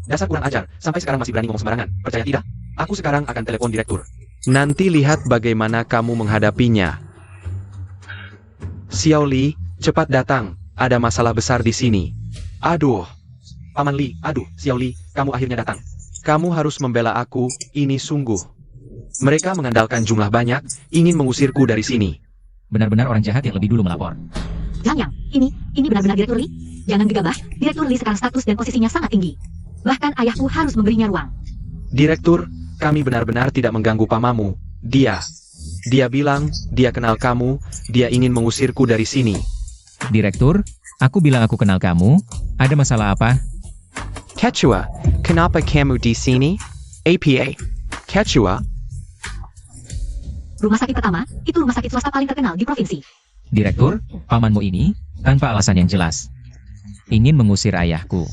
Dasar kurang ajar, sampai sekarang masih berani ngomong sembarangan. Percaya tidak? Aku sekarang akan telepon direktur. Nanti lihat bagaimana kamu menghadapinya. Xiao Li, cepat datang. Ada masalah besar di sini. Aduh. Paman Li, aduh, Xiao Li, kamu akhirnya datang. Kamu harus membela aku, ini sungguh. Mereka mengandalkan jumlah banyak, ingin mengusirku dari sini. Benar-benar orang jahat yang lebih dulu melapor. Jang Yang, ini benar-benar Direktur Li? Jangan gegabah, Direktur Li sekarang status dan posisinya sangat tinggi. Bahkan ayahku harus memberinya ruang. Direktur, kami benar-benar tidak mengganggu pamamu. Dia bilang, dia kenal kamu, dia ingin mengusirku dari sini. Direktur, aku bilang aku kenal kamu, ada masalah apa? Quechua, kenapa kamu di sini? APA. Quechua, Rumah sakit pertama, itu rumah sakit swasta paling terkenal di provinsi. Direktur, pamanmu ini, tanpa alasan yang jelas, ingin mengusir ayahku.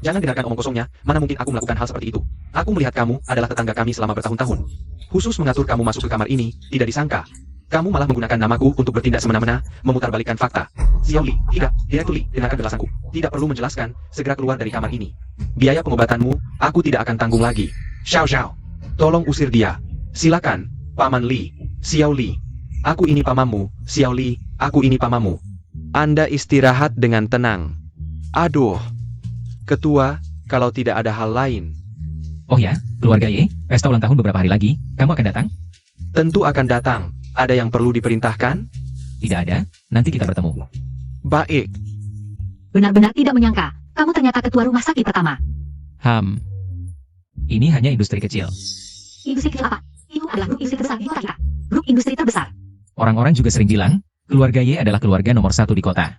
jangan dengarkan omong kosongnya, mana mungkin aku melakukan hal seperti itu. Aku melihat kamu adalah tetangga kami selama bertahun-tahun. Khusus mengatur kamu masuk ke kamar ini, tidak disangka. Kamu malah menggunakan namaku untuk bertindak semena-mena, memutarbalikkan fakta. Xiao Li, tidak, Direktur Li, dengarkan penjelasanku. Tidak perlu menjelaskan, segera keluar dari kamar ini. Biaya pengobatanmu, aku tidak akan tanggung lagi. Xiao Xiao, tolong usir dia. Silakan, Paman Li, Xiao Li. Aku ini pamamu, Xiao Li, aku ini pamamu. Anda istirahat dengan tenang. Aduh. Ketua, kalau tidak ada hal lain. Oh ya, keluarga Ye, pesta ulang tahun beberapa hari lagi, kamu akan datang? Tentu akan datang. Ada yang perlu diperintahkan? Tidak ada, nanti kita bertemu. Baik. Benar-benar tidak menyangka, kamu ternyata ketua rumah sakit pertama. Ini hanya industri kecil. Industri kecil apa? Itu adalah grup industri terbesar di kota kita. Grup industri terbesar. Orang-orang juga sering bilang, keluarga Ye adalah keluarga nomor 1 di kota.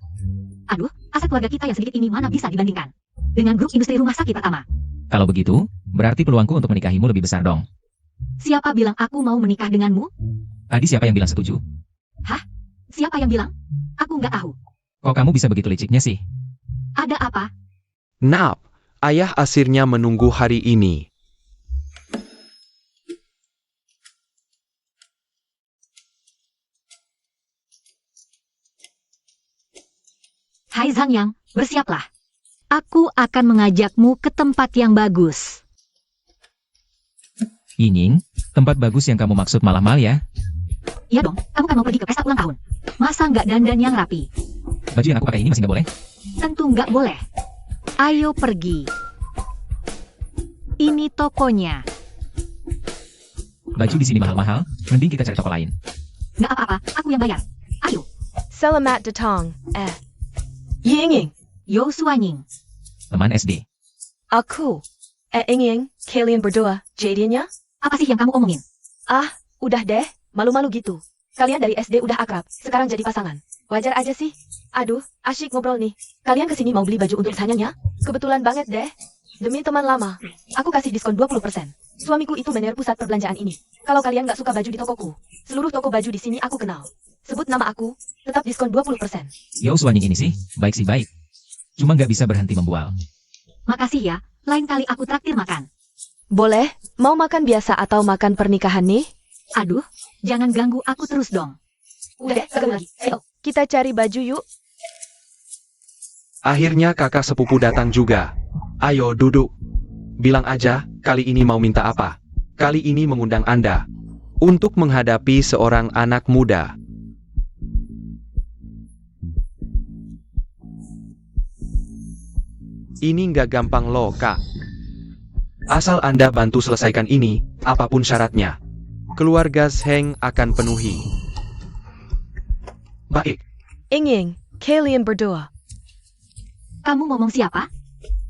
Aduh, aset keluarga kita yang sedikit ini mana bisa dibandingkan dengan grup industri rumah sakit pertama. Kalau begitu, berarti peluangku untuk menikahimu lebih besar dong. Siapa bilang aku mau menikah denganmu? Tadi siapa yang bilang setuju? Siapa yang bilang? Aku nggak tahu. Kok kamu bisa begitu liciknya sih? Ada apa? Nap, ayah asirnya menunggu hari ini. Hai Zhang Yang, bersiaplah. Aku akan mengajakmu ke tempat yang bagus. Ying, tempat bagus yang kamu maksud malah mal ya? Iya dong, kamu kan mau pergi ke pesta ulang tahun. Masa nggak dandan yang rapi? Baju yang aku pakai ini masih nggak boleh? Tentu nggak boleh. Ayo pergi. Ini tokonya. Baju di sini mahal-mahal, mending kita cari toko lain. Nggak apa-apa, aku yang bayar. Ayo, Selamat datang, Ying, Yo Suanying. Teman SD. aku. Ying, kalian berdua, jadinya? Apa sih yang kamu omongin? Udah deh, malu-malu gitu. Kalian dari SD udah akrab, sekarang jadi pasangan. Wajar aja sih. Aduh, asyik ngobrol nih. Kalian kesini mau beli baju untuk sanyanya? Kebetulan banget deh. Demi teman lama, aku kasih diskon 20%. Suamiku itu manajer pusat perbelanjaan ini. Kalau kalian nggak suka baju di tokoku, seluruh toko baju di sini aku kenal. Sebut nama aku, tetap diskon 20%. Yo Suanying ini sih baik. Cuma nggak bisa berhenti membual. Makasih ya, lain kali aku traktir makan. Boleh, mau makan biasa atau makan pernikahan nih? Aduh, jangan ganggu aku terus dong. Udah deh, gak lagi. Ayo. Kita cari baju yuk. Akhirnya kakak sepupu datang juga. Ayo duduk. Bilang aja, kali ini mau minta apa? Kali ini mengundang Anda untuk menghadapi seorang anak muda. Ini nggak gampang loh, Kak. Asal Anda bantu selesaikan ini, apapun syaratnya, keluarga Zheng akan penuhi. Baik. Ying, kalian berdua. Kamu ngomong siapa?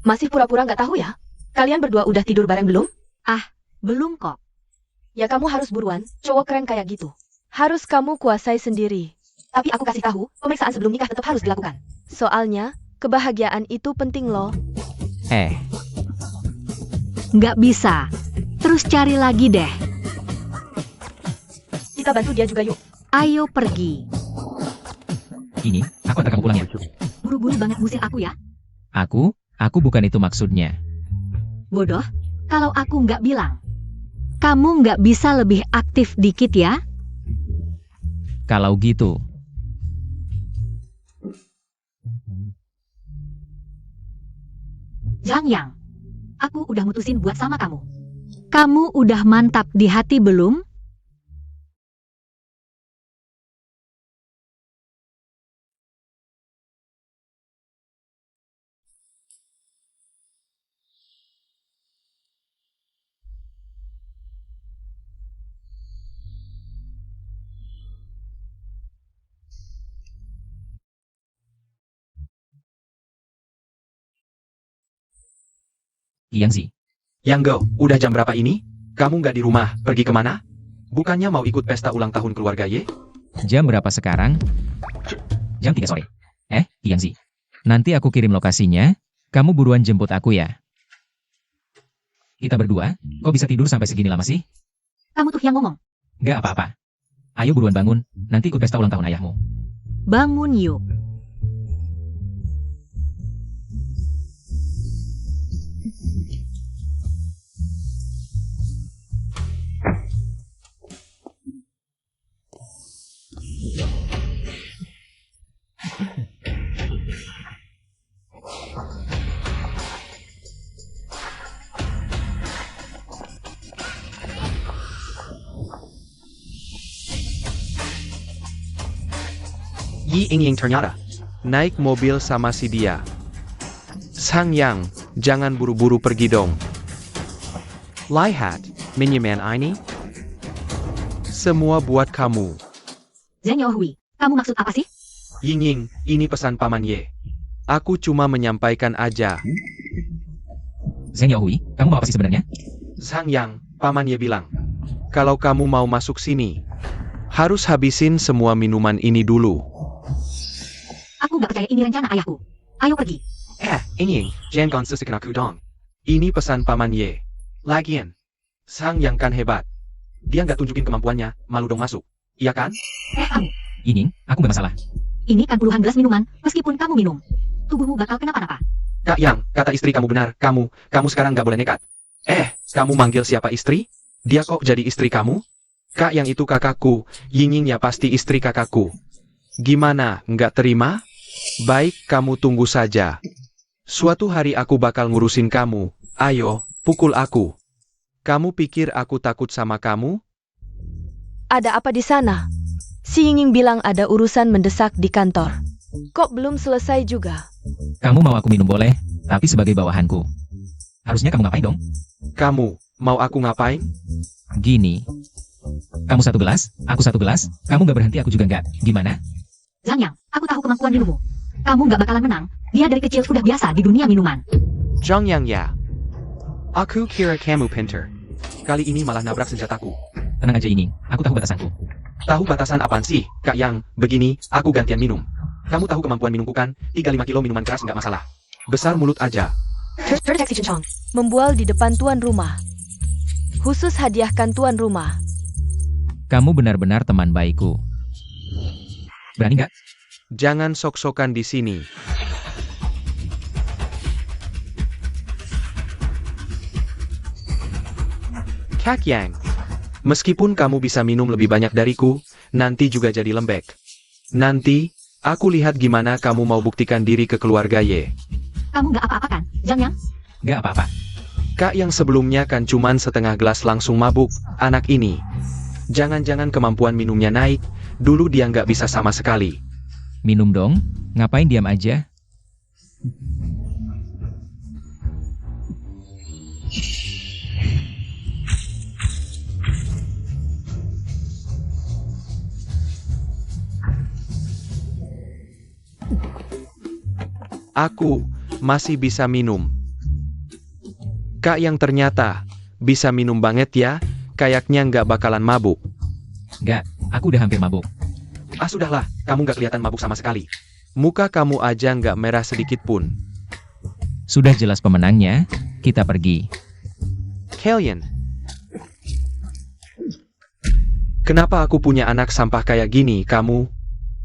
Masih pura-pura nggak tahu ya? Kalian berdua udah tidur bareng belum? Belum kok. Ya kamu harus buruan, cowok keren kayak gitu. Harus kamu kuasai sendiri. Tapi aku kasih tahu, pemeriksaan sebelum nikah tetap harus dilakukan. Soalnya, kebahagiaan itu penting loh. Nggak bisa. Terus cari lagi deh. Kita bantu dia juga yuk. Ayo pergi. Ini, aku antar kamu pulang ya. Buru-buru banget ngusir aku ya. Aku bukan itu maksudnya. Bodoh, kalau aku nggak bilang. Kamu nggak bisa lebih aktif dikit ya? Kalau gitu, Zhang Yang, aku udah mutusin buat sama kamu. Kamu udah mantap di hati belum? Yangzi. Yang Go, udah jam berapa ini? Kamu nggak di rumah, pergi kemana? Bukannya mau ikut pesta ulang tahun keluarga Ye? Jam berapa sekarang? Jam 3 sore. Yangzi. Nanti aku kirim lokasinya, kamu buruan jemput aku ya. Kita berdua, kok bisa tidur sampai segini lama sih? Kamu tuh yang ngomong. Nggak apa-apa. Ayo buruan bangun, nanti ikut pesta ulang tahun ayahmu. Bangun yuk. Yi Ying ternyata naik mobil sama si dia. Sang Yang, jangan buru-buru pergi dong. Lihat, minuman ini. Semua buat kamu. Zhang Yaohui, kamu maksud apa sih? Ying Ying, ini pesan Paman Ye. Aku cuma menyampaikan aja. Zhang Yaohui, kamu mau apa sih sebenarnya? Sang Yang, Paman Ye bilang, kalau kamu mau masuk sini, harus habisin semua minuman ini dulu. Aku nggak percaya ini rencana ayahku. Ayo pergi. Ying, jangan sesekan aku dong. Ini pesan Paman Ye. Lagian, Sang Yang kan hebat. Dia nggak tunjukin kemampuannya, malu dong masuk. Iya kan? Kamu. Ini, aku nggak masalah. Ini kan puluhan gelas minuman, meskipun kamu minum. Tubuhmu bakal kenapa-napa. Kak Yang, kata istri kamu benar. Kamu sekarang nggak boleh nekat. Kamu manggil siapa istri? Dia kok jadi istri kamu? Kak Yang itu kakakku. Ying Ying ya pasti istri kakakku. Gimana, nggak terima? Baik, kamu tunggu saja. Suatu hari aku bakal ngurusin kamu. Ayo, pukul aku. Kamu pikir aku takut sama kamu? Ada apa di sana? Si Yinging bilang ada urusan mendesak di kantor. Kok belum selesai juga? Kamu mau aku minum boleh, tapi sebagai bawahanku. Harusnya kamu ngapain dong? Kamu, mau aku ngapain? Gini. Kamu 1 gelas, aku 1 gelas, kamu nggak berhenti aku juga nggak. Gimana? Zhang Yang, aku tahu kemampuan minummu. Kamu nggak bakalan menang. Dia dari kecil sudah biasa di dunia minuman. Zhang Yang ya. Aku kira kamu pinter. Kali ini malah nabrak senjataku. Tenang aja Yinging, aku tahu batasanku. Tahu batasan apaan sih, Kak Yang? Begini, aku gantian minum. Kamu tahu kemampuan minumku kan? 35 kilo minuman keras nggak masalah. Besar mulut aja. Terdeteksi Chong. Membual di depan tuan rumah. Khusus hadiahkan tuan rumah. Kamu benar-benar teman baikku. Berani nggak? Jangan sok-sokan di sini. Kak Yang, meskipun kamu bisa minum lebih banyak dariku, nanti juga jadi lembek. Nanti, aku lihat gimana kamu mau buktikan diri ke keluarga Ye. Kamu nggak apa-apa kan, Zhang Yang? Nggak apa-apa. Kak Yang sebelumnya kan cuman setengah gelas langsung mabuk, anak ini. Jangan-jangan kemampuan minumnya naik, dulu dia nggak bisa sama sekali. Minum dong, ngapain diam aja? Aku masih bisa minum. Kak Yang ternyata bisa minum banget ya, kayaknya nggak bakalan mabuk. Nggak, aku udah hampir mabuk. Ah sudahlah, kamu nggak kelihatan mabuk sama sekali. Muka kamu aja nggak merah sedikit pun. Sudah jelas pemenangnya, kita pergi. Kalian. Kenapa aku punya anak sampah kayak gini, kamu?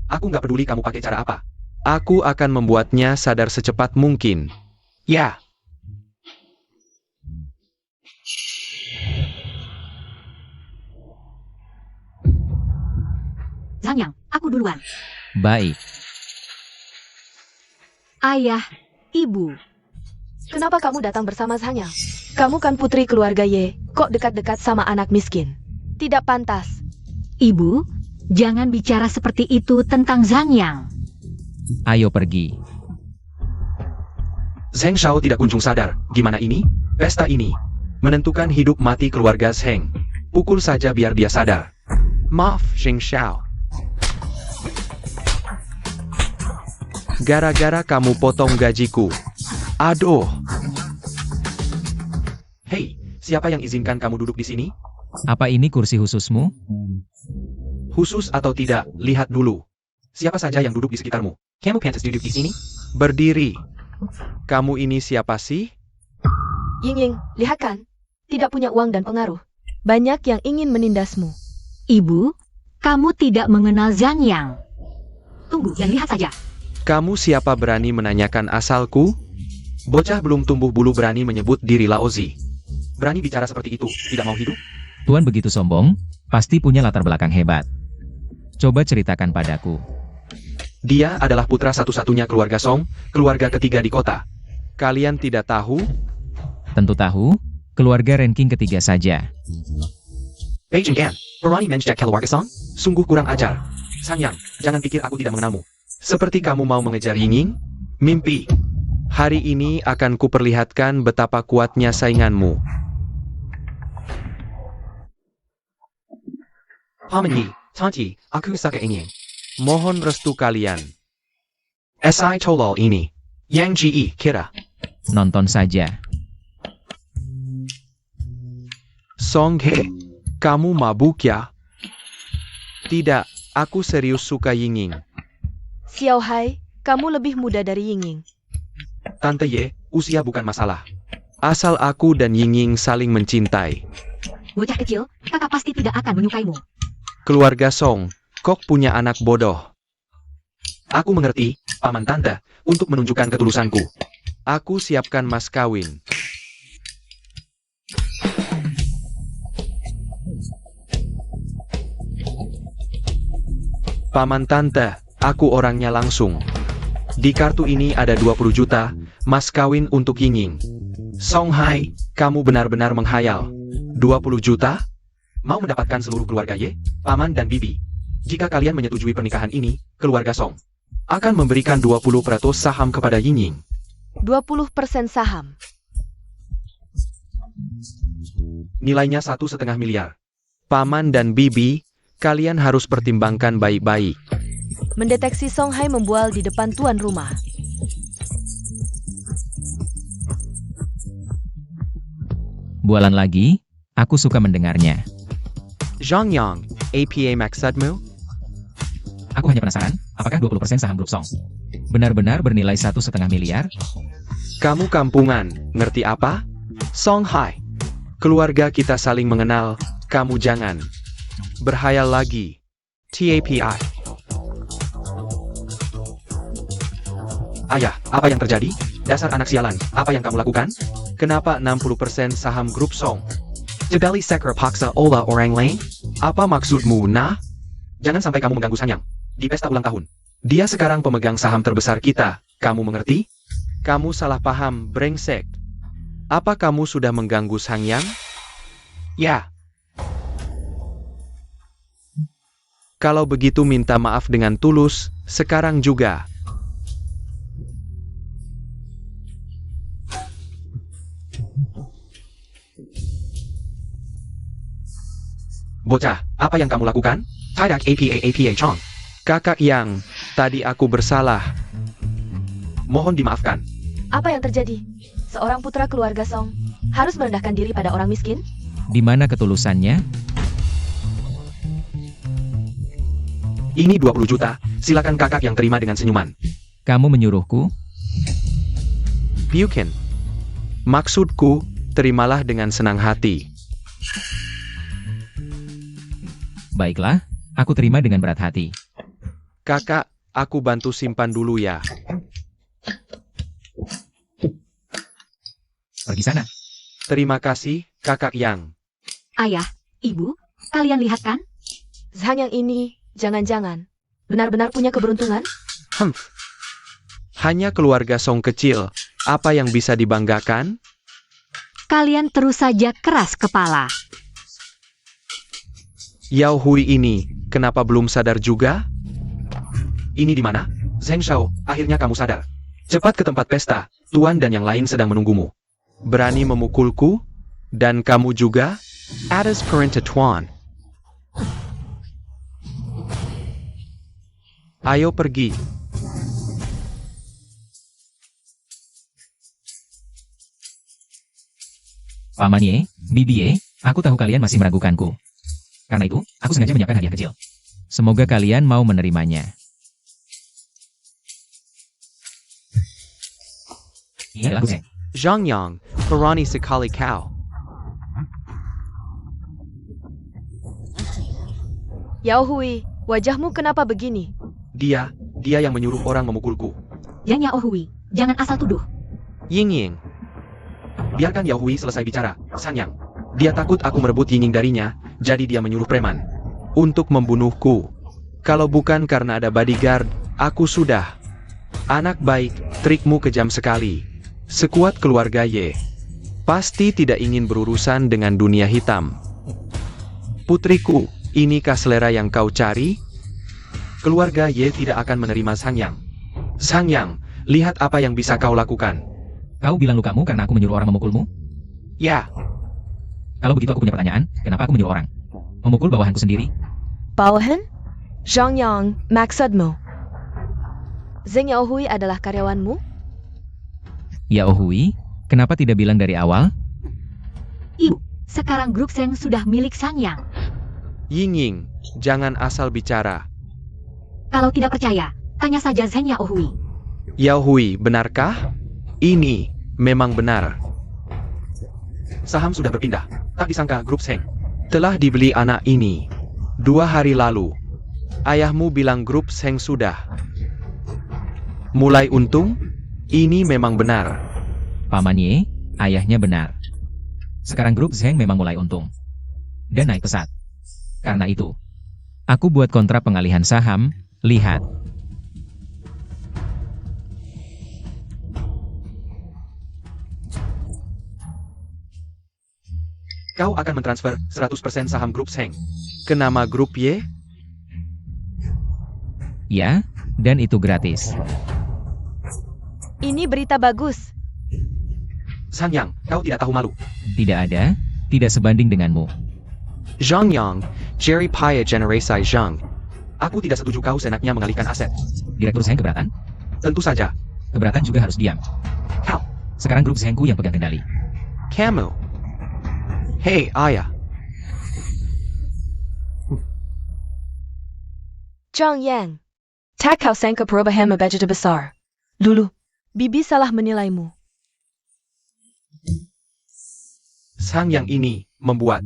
Aku nggak peduli kamu pakai cara apa. Aku akan membuatnya sadar secepat mungkin. Ya. Zhang Yang, aku duluan. Baik, Ayah, ibu. Kenapa kamu datang bersama Zhang Yang? Kamu kan putri keluarga Ye, kok dekat-dekat sama anak miskin? Tidak pantas. Ibu, jangan bicara seperti itu tentang Zhang Yang. ayo pergi. Zheng Shao tidak kunjung sadar. Gimana ini? Pesta ini menentukan hidup mati keluarga Zheng. Pukul saja biar dia sadar. Maaf, Xing Xiao. Gara-gara kamu potong gajiku. Aduh. Hei, siapa yang izinkan kamu duduk di sini? Apa ini kursi khususmu? Khusus atau tidak, lihat dulu. Siapa saja yang duduk di sekitarmu? Kamu pantas duduk di sini? Berdiri. Kamu ini siapa sih? Ying Ying, lihat kan? Tidak punya uang dan pengaruh. Banyak yang ingin menindasmu. Ibu, kamu tidak mengenal Zhang Yang. Tunggu dan lihat saja. Kamu siapa berani menanyakan asalku? Bocah belum tumbuh bulu berani menyebut diri Laozi. Berani bicara seperti itu, tidak mau hidup? Tuan begitu sombong, pasti punya latar belakang hebat. Coba ceritakan padaku. Dia adalah putra satu-satunya keluarga Song, keluarga ketiga di kota. Kalian tidak tahu? Tentu tahu, keluarga ranking ketiga saja. Beijing Gan, berani menjek keluarga Song? Sungguh kurang ajar. Sang Yang, jangan pikir aku tidak mengenalmu. Seperti kamu mau mengejar Ying? Mimpi. Hari ini akan kuperlihatkan betapa kuatnya sainganmu. Paman Yi, Tanti, aku saka Ying. Mohon restu kalian. SI tolol ini. Yang Ji kira. Nonton saja. Song He, kamu mabuk ya? Tidak, aku serius suka Ying. Xiao Hai, kamu lebih muda dari Ying Ying. Tante Ye, usia bukan masalah. Asal aku dan Ying saling mencintai. Bocah kecil, kakak pasti tidak akan menyukaimu. Keluarga Song, kok punya anak bodoh. Aku mengerti, paman tante, untuk menunjukkan ketulusanku. Aku siapkan mas kawin. Paman tante, aku orangnya langsung. Di kartu ini ada 20 juta, mas kawin untuk Ying. Song Hai, kamu benar-benar menghayal. 20 juta? Mau mendapatkan seluruh keluarga Ye, paman dan bibi. Jika kalian menyetujui pernikahan ini, keluarga Song akan memberikan 20% saham kepada Ying. 20% saham. Nilainya 1,5 miliar. Paman dan bibi, kalian harus pertimbangkan baik-baik. Mendeteksi Song Hai membual di depan tuan rumah. Bualan lagi, aku suka mendengarnya. Zhang Yang, APA maksudmu? Aku hanya penasaran, apakah 20% saham grup Song benar-benar bernilai 1,5 miliar? Kamu kampungan, ngerti apa? Song Hai, keluarga kita saling mengenal, kamu jangan berhayal lagi. TAPI. Ayah, apa yang terjadi? Dasar anak sialan, apa yang kamu lakukan? Kenapa 60% saham grup Song? Dibeli sekre paksa olah orang lain? Apa maksudmu, nah? Jangan sampai kamu mengganggu Sang Yang di pesta ulang tahun. Dia sekarang pemegang saham terbesar kita, kamu mengerti? Kamu salah paham, brengsek. Apa kamu sudah mengganggu Sang Yang? Ya. Kalau begitu minta maaf dengan tulus, sekarang juga. Bocah, apa yang kamu lakukan? Tidak APA Chong. Kakak Yang, tadi aku bersalah. Mohon dimaafkan. Apa yang terjadi? Seorang putra keluarga Song harus merendahkan diri pada orang miskin? Di mana ketulusannya? Ini 20 juta, silakan kakak yang terima dengan senyuman. Kamu menyuruhku? Bukan. Maksudku, terimalah dengan senang hati. Baiklah, aku terima dengan berat hati. Kakak, aku bantu simpan dulu ya. Pergi sana. Terima kasih, kakak Yang. Ayah, ibu, kalian lihat kan? Zhang yang ini, jangan-jangan, benar-benar punya keberuntungan? Hanya keluarga Song kecil, apa yang bisa dibanggakan? Kalian terus saja keras kepala. Yao Hui ini, kenapa belum sadar juga? Ini di mana? Zheng Shao, akhirnya kamu sadar. Cepat ke tempat pesta, Tuan dan yang lain sedang menunggumu. Berani memukulku? Dan kamu juga? Atas perintah Tuan. Ayo pergi. Paman Ye, Bibi Ye, aku tahu kalian masih meragukanku. Karena itu, aku sengaja menyiapkan hadiah kecil. Semoga kalian mau menerimanya. Ini adalah Guzheng. Zhang Yang, berani sekali kau. Yao Hui, wajahmu kenapa begini? Dia yang menyuruh orang memukulku. Yang Yao Hui, jangan asal tuduh. Ying Ying. Biarkan Yao Hui selesai bicara, Sanyang. Dia takut aku merebut Yingning darinya, jadi dia menyuruh preman untuk membunuhku. Kalau bukan karena ada bodyguard, aku sudah. Anak baik, trikmu kejam sekali. Sekuat keluarga Ye. Pasti tidak ingin berurusan dengan dunia hitam. Putriku, inikah selera yang kau cari? Keluarga Ye tidak akan menerima Sangyang. Sangyang, lihat apa yang bisa kau lakukan. Kau bilang lukamu karena aku menyuruh orang memukulmu? Ya, Kalau begitu aku punya pertanyaan, kenapa aku menyuruh orang memukul bawahanku sendiri? Bawahan? Zhang Yang, maksudmu? Zheng Yao Hui adalah karyawanmu? Yao Hui, kenapa tidak bilang dari awal? Ibu, sekarang grup Seng sudah milik Sangyang. Ying Ying, jangan asal bicara. Kalau tidak percaya, tanya saja Zheng Yao Hui. Yao Hui, benarkah? Ini memang benar. Saham sudah berpindah. Tak disangka grup Seng telah dibeli anak ini 2 hari lalu. Ayahmu bilang grup Seng sudah mulai untung? Ini memang benar. Paman Ye, ayahnya benar. Sekarang grup Zheng memang mulai untung. Dan naik pesat. Karena itu, aku buat kontrak pengalihan saham, lihat. Kau akan mentransfer 100% saham grup Seng ke nama grup Y? Ya, dan itu gratis. Ini berita bagus. Sangyang, kau tidak tahu malu. Tidak ada, tidak sebanding denganmu. Zhang Yang, Jerry Paya Generasi Zhang. Aku tidak setuju kau senaknya mengalihkan aset. Direktur Zheng keberatan? Tentu saja. Keberatan juga harus diam. Kau, Sekarang grup Zhengku yang pegang kendali. Kamu. Hey, ayah. Zhang Yang, Tak kau sangka perubahan begitu besar. Dulu, Bibi salah menilaimu. Sangyang ini membuat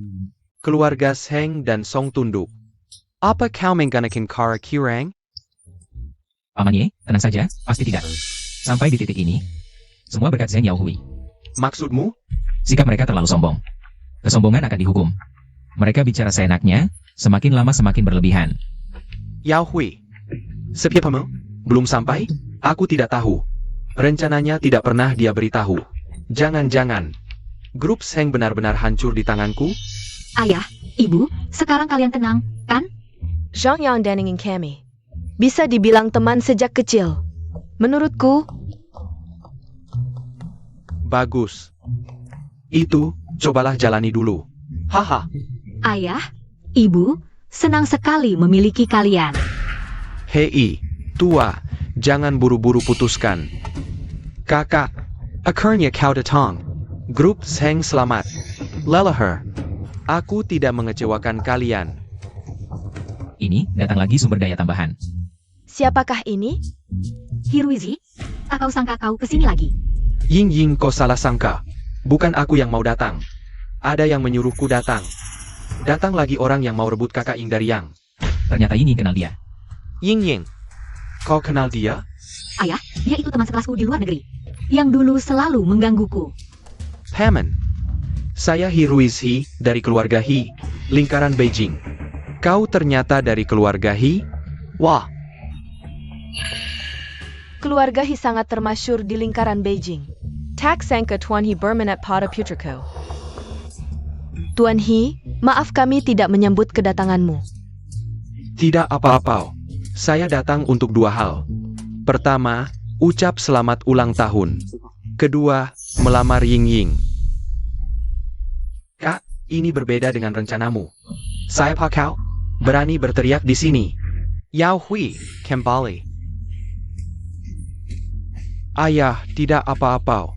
keluarga Seng dan Song tunduk. Apa kau menggunakan cara curang? Paman Ye, tenang saja, pasti tidak. Sampai di titik ini, semua berkat Zheng Yao Hui. Maksudmu? Sikap mereka terlalu sombong. Kesombongan akan dihukum. Mereka bicara seenaknya, semakin lama semakin berlebihan. Yao Hui. Siapamu? Belum sampai? Aku tidak tahu. Rencananya tidak pernah dia beritahu. Jangan-jangan grup Seng benar-benar hancur di tanganku? Ayah, ibu, sekarang kalian tenang, kan? Zhang Yang dan ingin kami. Bisa dibilang teman sejak kecil. Menurutku, Bagus. Itu, cobalah jalani dulu. Haha. Ayah, ibu, senang sekali memiliki kalian. Hei, tua, jangan buru-buru putuskan. Kakak, Akhirnya kau datang. grup Seng selamat. Lelahar. Aku tidak mengecewakan kalian. Ini datang lagi sumber daya tambahan. Siapakah ini? Hiruizi, tak kau sangka kau kesini lagi. Ying, kau salah sangka. Bukan aku yang mau datang. Ada yang menyuruhku datang. Datang lagi orang yang mau rebut kakak Ying dari Yang. Ternyata Ying kenal dia. Ying. Kau kenal dia? Ayah, dia itu teman sekelasku di luar negeri. Yang dulu selalu menggangguku. Paman. Saya Hiruizi dari keluarga He, lingkaran Beijing. Kau ternyata dari keluarga He? Wah, Keluarga He sangat termasyur di lingkaran Beijing. Tak sangka Tuan He berminat pada putraku. Tuan He, maaf kami tidak menyambut kedatanganmu. tidak apa-apa. Saya datang untuk dua hal. Pertama, ucap selamat ulang tahun. Kedua, melamar Ying. Kak, ini berbeda dengan rencanamu. Saya kau berani berteriak di sini. Yao Hui, kembali. Ayah, tidak apa-apa.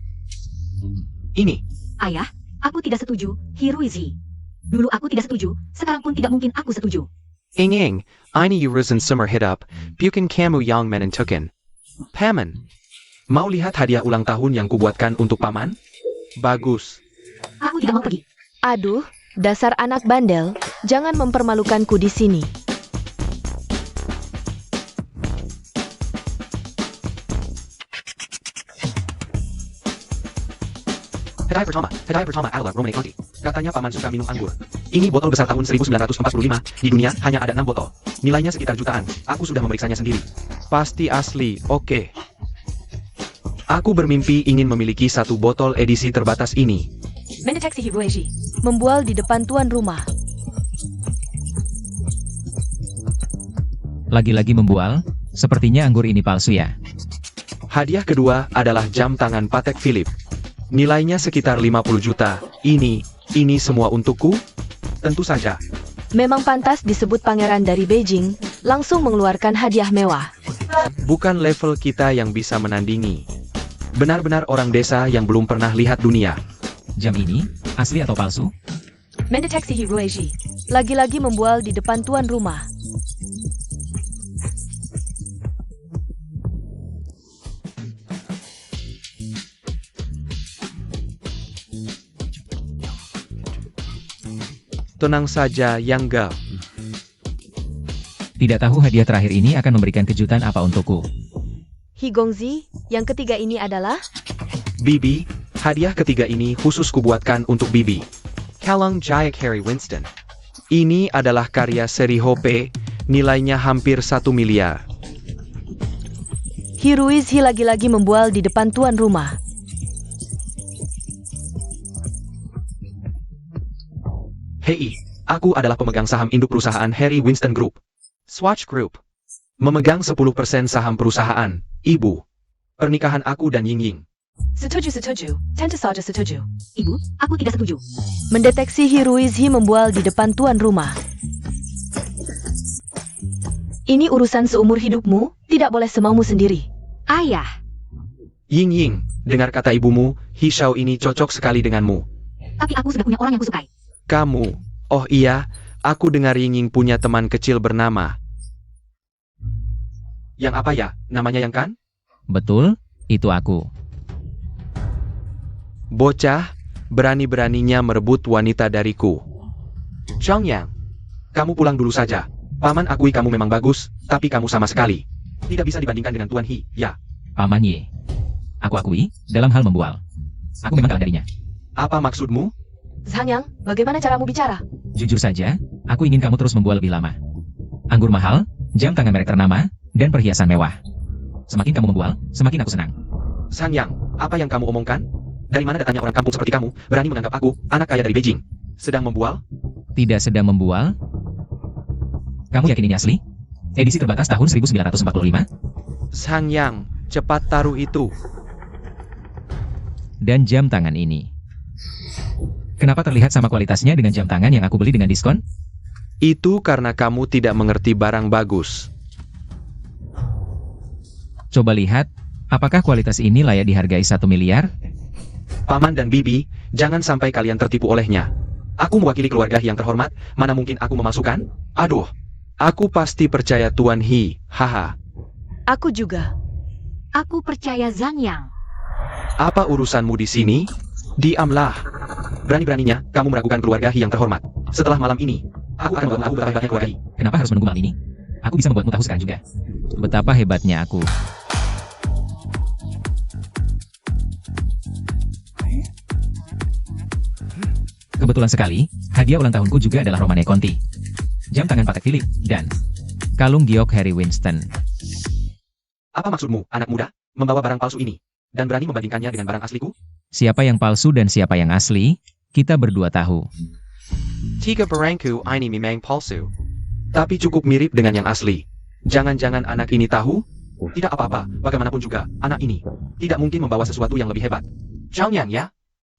Ini, Ayah, aku tidak setuju, Hiruizi. Dulu aku tidak setuju, sekarang pun tidak mungkin aku setuju. Ing, ini urusan summer hit up, bukan kamu yang menentukan. Paman. Mau lihat hadiah ulang tahun yang kubuatkan untuk paman? Bagus. Aku tidak mau pergi. Aduh, dasar anak bandel, jangan mempermalukanku di sini. Hadiah pertama adalah Romane Conti. Katanya paman suka minum anggur. Ini botol besar tahun 1945. Di dunia hanya ada 6 botol. Nilainya sekitar jutaan. Aku sudah memeriksanya sendiri. Pasti asli, oke. Aku bermimpi ingin memiliki satu botol edisi terbatas ini. Mendeteksi Hiruizi. Membual di depan tuan rumah. Lagi-lagi membual, sepertinya anggur ini palsu ya. Hadiah kedua adalah jam tangan Patek Philippe. Nilainya sekitar 50 juta. Ini semua untukku? Tentu saja. Memang pantas disebut pangeran dari Beijing, langsung mengeluarkan hadiah mewah. Bukan level kita yang bisa menandingi. Benar-benar orang desa yang belum pernah lihat dunia. Jam ini, asli atau palsu? Mendeteksi Hiruizi. Lagi-lagi membual di depan tuan rumah. Tenang saja, Yangga. Tidak tahu hadiah terakhir ini akan memberikan kejutan apa untukku. Higongzi, yang ketiga ini adalah Bibi, hadiah ketiga ini khusus kubuatkan untuk Bibi. Kalong Jayak Harry Winston. Ini adalah karya seri Hope, nilainya hampir 1 miliar. Hiruizi lagi-lagi membual di depan tuan rumah. Hei, aku adalah pemegang saham induk perusahaan Harry Winston Group. Swatch Group. Memegang 10% saham perusahaan, Ibu. Pernikahan aku dan Ying. Setuju. Tentu saja setuju. Ibu, aku tidak setuju. Mendeteksi Hiruizi membual di depan tuan rumah. Ini urusan seumur hidupmu, tidak boleh semaumu sendiri. Ayah, Ying, dengar kata ibumu, Hishao ini cocok sekali denganmu. tapi aku sudah punya orang yang kusukai. Kamu, oh iya, aku dengar Ying punya teman kecil bernama. Yang apa ya, namanya yang kan? Betul, itu aku. Bocah, berani-beraninya merebut wanita dariku. Zhang Yang, kamu pulang dulu saja. Paman akui kamu memang bagus, tapi kamu sama sekali tidak bisa dibandingkan dengan Tuan He, ya. Paman Ye. Aku akui, dalam hal membual. Aku memang kalah darinya. Apa maksudmu? Zhang, bagaimana caramu bicara? Jujur saja, aku ingin kamu terus membual lebih lama. Anggur mahal, jam tangan merek ternama, dan perhiasan mewah. Semakin kamu membual, semakin aku senang. Zhang Yang, apa yang kamu omongkan? Dari mana datangnya orang kampung seperti kamu, berani menganggap aku, anak kaya dari Beijing, sedang membual? Tidak sedang membual? Kamu yakin ini asli? Edisi terbatas tahun 1945? Zhang Yang, cepat taruh itu. Dan jam tangan ini. Kenapa terlihat sama kualitasnya dengan jam tangan yang aku beli dengan diskon? Itu karena kamu tidak mengerti barang bagus. Coba lihat, apakah kualitas ini layak dihargai 1 miliar? Paman dan Bibi, jangan sampai kalian tertipu olehnya. Aku mewakili keluarga yang terhormat, mana mungkin aku memasukkan? Aduh, Aku pasti percaya Tuan He, haha. Aku juga. Aku percaya Zhang Yang. Apa urusanmu di sini? Diamlah. Berani-beraninya, kamu meragukan keluarga He yang terhormat. Setelah malam ini, aku akan membuatmu tahu betapa hebatnya keluarga He. Kenapa harus menunggu malam ini? Aku bisa membuatmu tahu sekarang juga. Betapa hebatnya aku. Kebetulan sekali, hadiah ulang tahunku juga adalah Romane Conti. Jam tangan Patek Philippe, dan kalung giok Harry Winston. Apa maksudmu, anak muda, membawa barang palsu ini, dan berani membandingkannya dengan barang asliku? Siapa yang palsu dan siapa yang asli, kita berdua tahu. Tiga barangku ini memang palsu. Tapi cukup mirip dengan yang asli. Jangan-jangan anak ini tahu? Tidak apa-apa, bagaimanapun juga, anak ini tidak mungkin membawa sesuatu yang lebih hebat. Zhang Yang ya?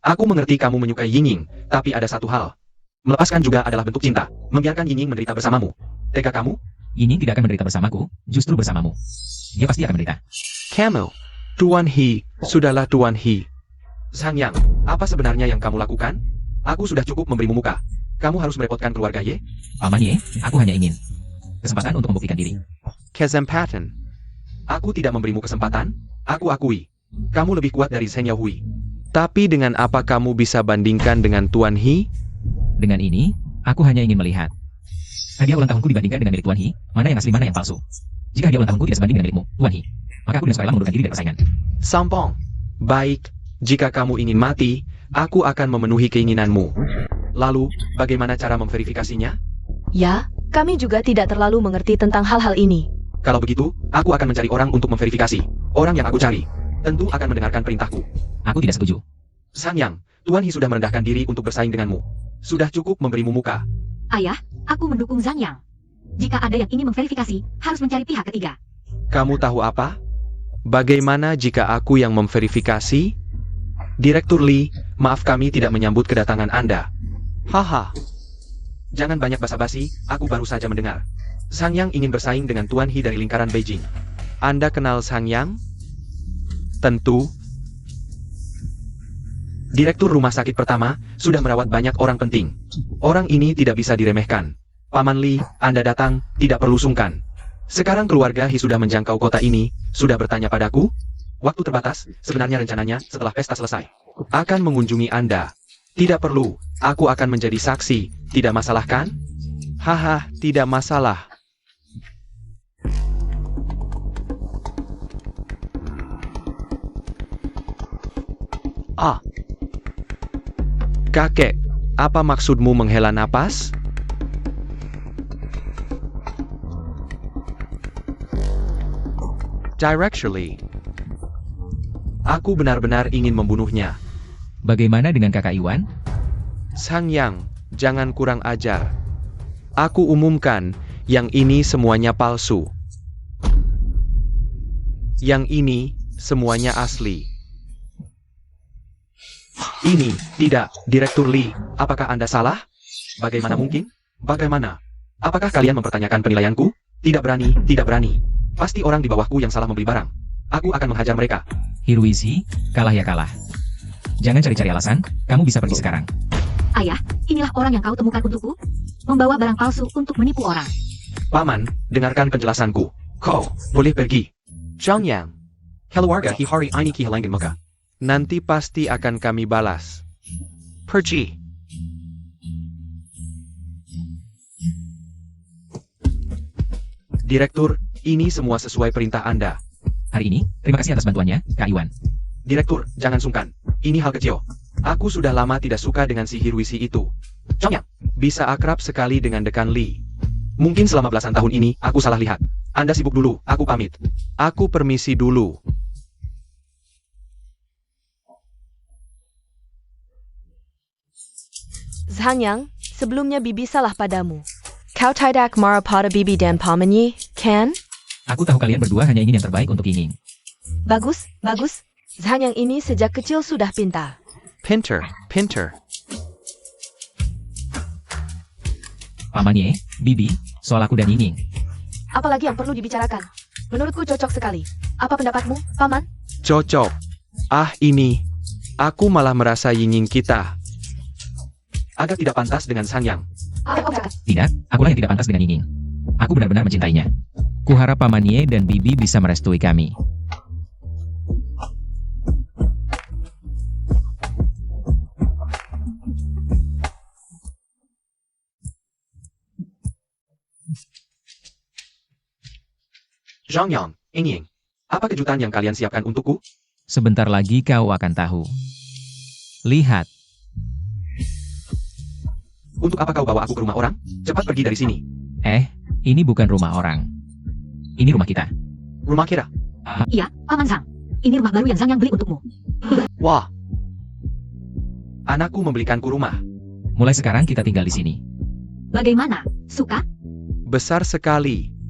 Aku mengerti kamu menyukai Yingning, tapi ada satu hal. Melepaskan juga adalah bentuk cinta, membiarkan Yingning menderita bersamamu. Tega kamu? Yingning tidak akan menderita bersamaku, justru bersamamu. Dia pasti akan menderita. Kamu, Tuan He, sudahlah Tuan He. Zhang Yang, apa sebenarnya yang kamu lakukan? Aku sudah cukup memberimu muka. Kamu harus merepotkan keluarga Ye? Paman Ye, aku hanya ingin kesempatan untuk membuktikan diri. Kesempatan. Aku tidak memberimu kesempatan, aku akui. Kamu lebih kuat dari Zheng Yaohui. Tapi dengan apa kamu bisa bandingkan dengan Tuan He? Dengan ini, aku hanya ingin melihat. Hadiah ulang tahunku dibandingkan dengan milik Tuan He, mana yang asli mana yang palsu. Jika hadiah ulang tahunku tidak sebanding dengan milikmu, Tuan He, maka aku dengan sukarela mengundurkan diri dari persaingan. Sampong. Baik, jika kamu ingin mati, aku akan memenuhi keinginanmu. Lalu, bagaimana cara memverifikasinya? Ya, kami juga tidak terlalu mengerti tentang hal-hal ini. Kalau begitu, aku akan mencari orang untuk memverifikasi. Orang yang aku cari, tentu akan mendengarkan perintahku. Aku tidak setuju. Zhang Yang, Tuan He sudah merendahkan diri untuk bersaing denganmu. Sudah cukup memberimu muka. Ayah, aku mendukung Zhang Yang. Jika ada yang ingin memverifikasi, harus mencari pihak ketiga. Kamu tahu apa? Bagaimana jika aku yang memverifikasi? Direktur Lee, maaf kami tidak menyambut kedatangan Anda. Haha. Jangan banyak basa-basi, aku baru saja mendengar. Zhang Yang ingin bersaing dengan Tuan He dari lingkaran Beijing. Anda kenal Zhang Yang? Tentu. Direktur rumah sakit pertama, sudah merawat banyak orang penting. Orang ini tidak bisa diremehkan. Paman Lee, Anda datang, tidak perlu sungkan. Sekarang keluarga He sudah menjangkau kota ini, sudah bertanya padaku? Waktu terbatas, sebenarnya rencananya setelah pesta selesai. Akan mengunjungi Anda. Tidak perlu, aku akan menjadi saksi, tidak masalah kan? Haha, tidak masalah. Ah. Kakek, apa maksudmu menghela napas? Directly. Aku benar-benar ingin membunuhnya. Bagaimana dengan kakak Iwan? Zhang Yang, jangan kurang ajar. Aku umumkan, yang ini semuanya palsu. Yang ini, semuanya asli. Ini, tidak, Direktur Lee, apakah Anda salah? Bagaimana mungkin? Bagaimana? Apakah kalian mempertanyakan penilaianku? Tidak berani, tidak berani. Pasti orang di bawahku yang salah membeli barang. Aku akan menghajar mereka. Hiruishi, kalah ya kalah. Jangan cari-cari alasan, kamu bisa pergi sekarang. Ayah, inilah orang yang kau temukan untukku. Membawa barang palsu untuk menipu orang. Paman, dengarkan penjelasanku. Kau, boleh pergi. Zhang Yang. Keluarga He hari ini kehilangan muka. Nanti pasti akan kami balas. Pergi. Direktur, ini semua sesuai perintah Anda. Hari ini, terima kasih atas bantuannya, Kak Iwan. Direktur, jangan sungkan. Ini hal kecil. Aku sudah lama tidak suka dengan si Hiruishi itu. Zhang Yang, bisa akrab sekali dengan Dekan Lee. Mungkin selama belasan tahun ini, aku salah lihat. Anda sibuk dulu, aku pamit. Aku permisi dulu. Zhang Yang, sebelumnya Bibi salah padamu. Kau tidak marah pada Bibi dan pamannya, kan? Aku tahu kalian berdua hanya ingin yang terbaik untuk Yingning. Bagus, bagus. Zhang Yang ini sejak kecil sudah pintar. Pinter, pinter. Paman Ye, Bibi, soal aku dan Yingning. Apalagi yang perlu dibicarakan? Menurutku cocok sekali. Apa pendapatmu, Paman? Cocok. Ah ini. Aku malah merasa Yingning kita agak tidak pantas dengan Zhang Yang. Apa kau cakap? Tidak, akulah yang tidak pantas dengan Yingning. Aku benar-benar mencintainya. Kuharap Paman Ye dan Bibi bisa merestui kami. Zhang Yang, Ying, apa kejutan yang kalian siapkan untukku? Sebentar lagi kau akan tahu. Lihat, Untuk apa kau bawa aku ke rumah orang? Cepat pergi dari sini. ini bukan rumah orang. Ini rumah kita. Rumah kira. Iya, Paman Zhang. Ini rumah baru yang Zhang yang beli untukmu. Wah. Anakku membelikanku rumah. Mulai sekarang kita tinggal di sini. Bagaimana? Suka? Besar sekali.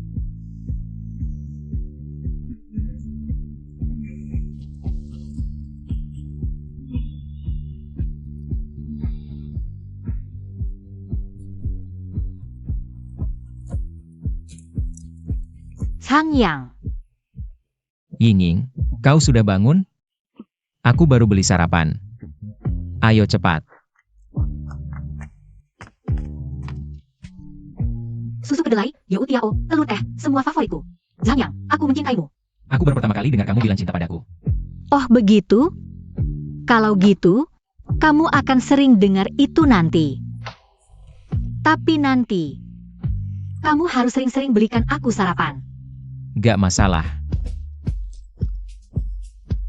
Zhang Yang. Ying, kau sudah bangun? Aku baru beli sarapan. Ayo cepat. Susu kedelai, youtiao, telur teh, semua favoritku. Zhang Yang, aku mencintaimu. Aku baru pertama kali dengar kamu bilang cinta padaku. Oh begitu? Kalau gitu, kamu akan sering dengar itu nanti. Tapi nanti, kamu harus sering-sering belikan aku sarapan. Gak masalah.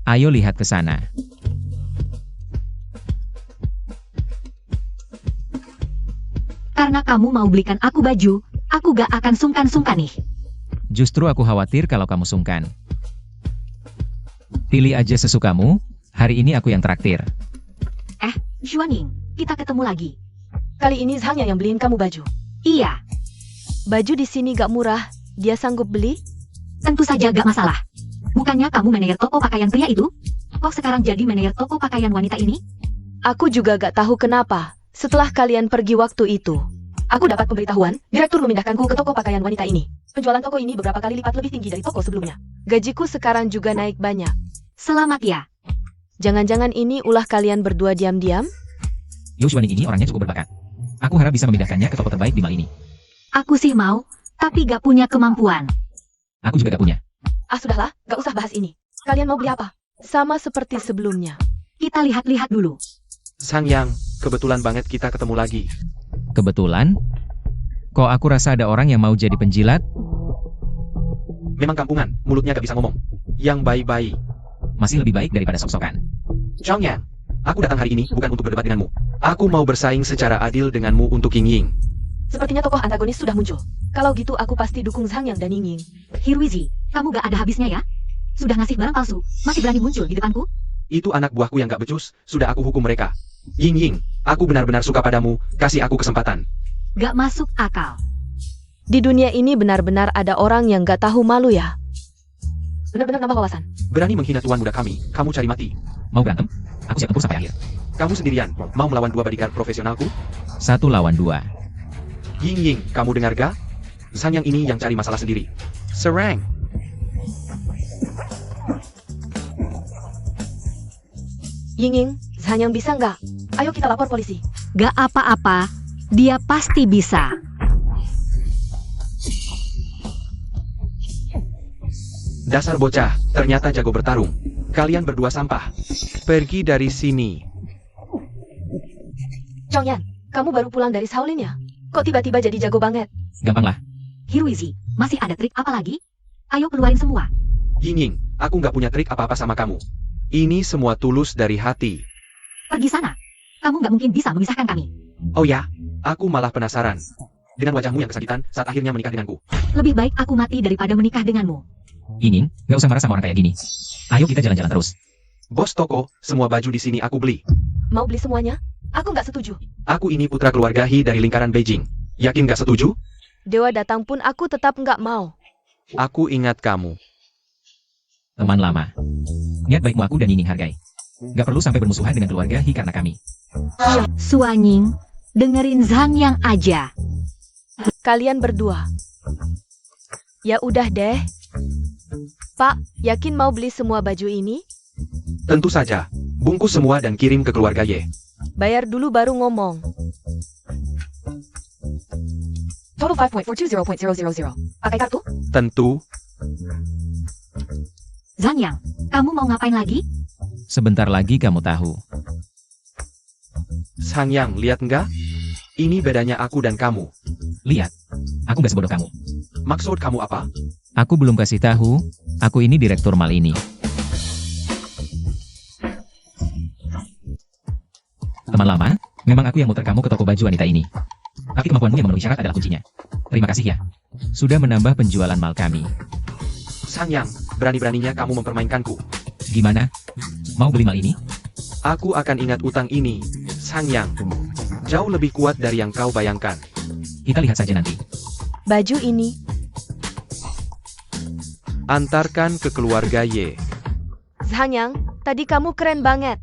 Ayo lihat ke sana. Karena kamu mau belikan aku baju, aku gak akan sungkan-sungkan nih. Justru aku khawatir kalau kamu sungkan. Pilih aja sesukamu, hari ini aku yang traktir. Xuanying, kita ketemu lagi. Kali ini Zhang yang beliin kamu baju. Iya, Baju di sini gak murah. Dia sanggup beli? tentu saja gak masalah. Bukannya kamu manajer toko pakaian pria itu? Kok sekarang jadi manajer toko pakaian wanita ini? Aku juga gak tahu kenapa. Setelah kalian pergi waktu itu. Aku dapat pemberitahuan, direktur memindahkanku ke toko pakaian wanita ini. Penjualan toko ini beberapa kali lipat lebih tinggi dari toko sebelumnya. Gajiku sekarang juga naik banyak. Selamat ya. Jangan-jangan ini ulah kalian berdua diam-diam? Yu Xuanying ini orangnya cukup berbakat. Aku harap bisa memindahkannya ke toko terbaik di mal ini. Aku sih mau, tapi gak punya kemampuan. Aku juga gak punya. Ah sudahlah, gak usah bahas ini. Kalian mau beli apa? Sama seperti sebelumnya. Kita lihat-lihat dulu. Zhang Yang, kebetulan banget kita ketemu lagi. Kebetulan? Kok aku rasa ada orang yang mau jadi penjilat? Memang kampungan, mulutnya gak bisa ngomong. Yang baik-baik. Masih lebih baik daripada sok-sokan. Zhang Yang, aku datang hari ini bukan untuk berdebat denganmu. Aku mau bersaing secara adil denganmu untuk Ying. Sepertinya tokoh antagonis sudah muncul. Kalau gitu aku pasti dukung Zhang Yang dan Ying. Hirwizi, kamu gak ada habisnya ya? Sudah ngasih barang palsu, masih berani muncul di depanku? Itu anak buahku yang gak becus, sudah aku hukum mereka. Ying, aku benar-benar suka padamu, kasih aku kesempatan. Gak masuk akal. Di dunia ini benar-benar ada orang yang gak tahu malu ya. Benar-benar nambah wawasan. Berani menghina tuan muda kami, kamu cari mati. Mau berantem? Aku siap tempur sampai akhir. Kamu sendirian, mau melawan dua bodyguard profesionalku? 1 lawan 2. Ying, kamu dengar gak? Zhang Yang ini yang cari masalah sendiri. Serang! Ying, Zhang Yang bisa nggak? Ayo kita lapor polisi. Gak apa-apa, dia pasti bisa. Dasar bocah, ternyata jago bertarung. Kalian berdua sampah. Pergi dari sini. Chongyan, kamu baru pulang dari Shaolin ya? Kok tiba-tiba jadi jago banget? Gampang lah. Hirwizi, masih ada trik apa lagi? Ayo keluarin semua. Ying, aku nggak punya trik apa-apa sama kamu. Ini semua tulus dari hati. Pergi sana. Kamu gak mungkin bisa memisahkan kami. Oh ya, aku malah penasaran. Dengan wajahmu yang kesakitan saat akhirnya menikah denganku. Lebih baik aku mati daripada menikah denganmu. Ying, gak usah marah sama orang kayak gini. Ayo kita jalan-jalan terus. Bos toko, semua baju di sini aku beli. Mau beli semuanya? Aku nggak setuju. Aku ini putra keluarga He dari lingkaran Beijing. Yakin gak setuju? Dewa datang pun aku tetap nggak mau. Aku ingat kamu. Teman lama. Niat baikmu aku dan Ying hargai. Gak perlu sampai bermusuhan dengan keluarga He karena kami. Xuanying, dengerin Zhang Yang aja. Kalian berdua. Ya udah deh. Pak, yakin mau beli semua baju ini? Tentu saja. Bungkus semua dan kirim ke keluarga Ye. Bayar dulu baru ngomong. Total 5.420.000. Pakai kartu? Tentu. Zhang Yang, kamu mau ngapain lagi? Sebentar lagi kamu tahu. Sang Yang, lihat nggak? Ini bedanya aku dan kamu. Lihat, aku gak sebodoh kamu. Maksud kamu apa? Aku belum kasih tahu, aku ini direktur mal ini. Teman lama, memang aku yang muter kamu ke toko baju wanita ini. Tapi kemampuanmu yang memenuhi syarat adalah kuncinya. Terima kasih ya. Sudah menambah penjualan mal kami. Sang Yang, berani-beraninya kamu mempermainkanku. Gimana? Mau beli mal ini? Aku akan ingat utang ini, Sang Yang. Jauh lebih kuat dari yang kau bayangkan. Kita lihat saja nanti. Baju ini, Antarkan ke keluarga Y. Zhang Yang, tadi kamu keren banget.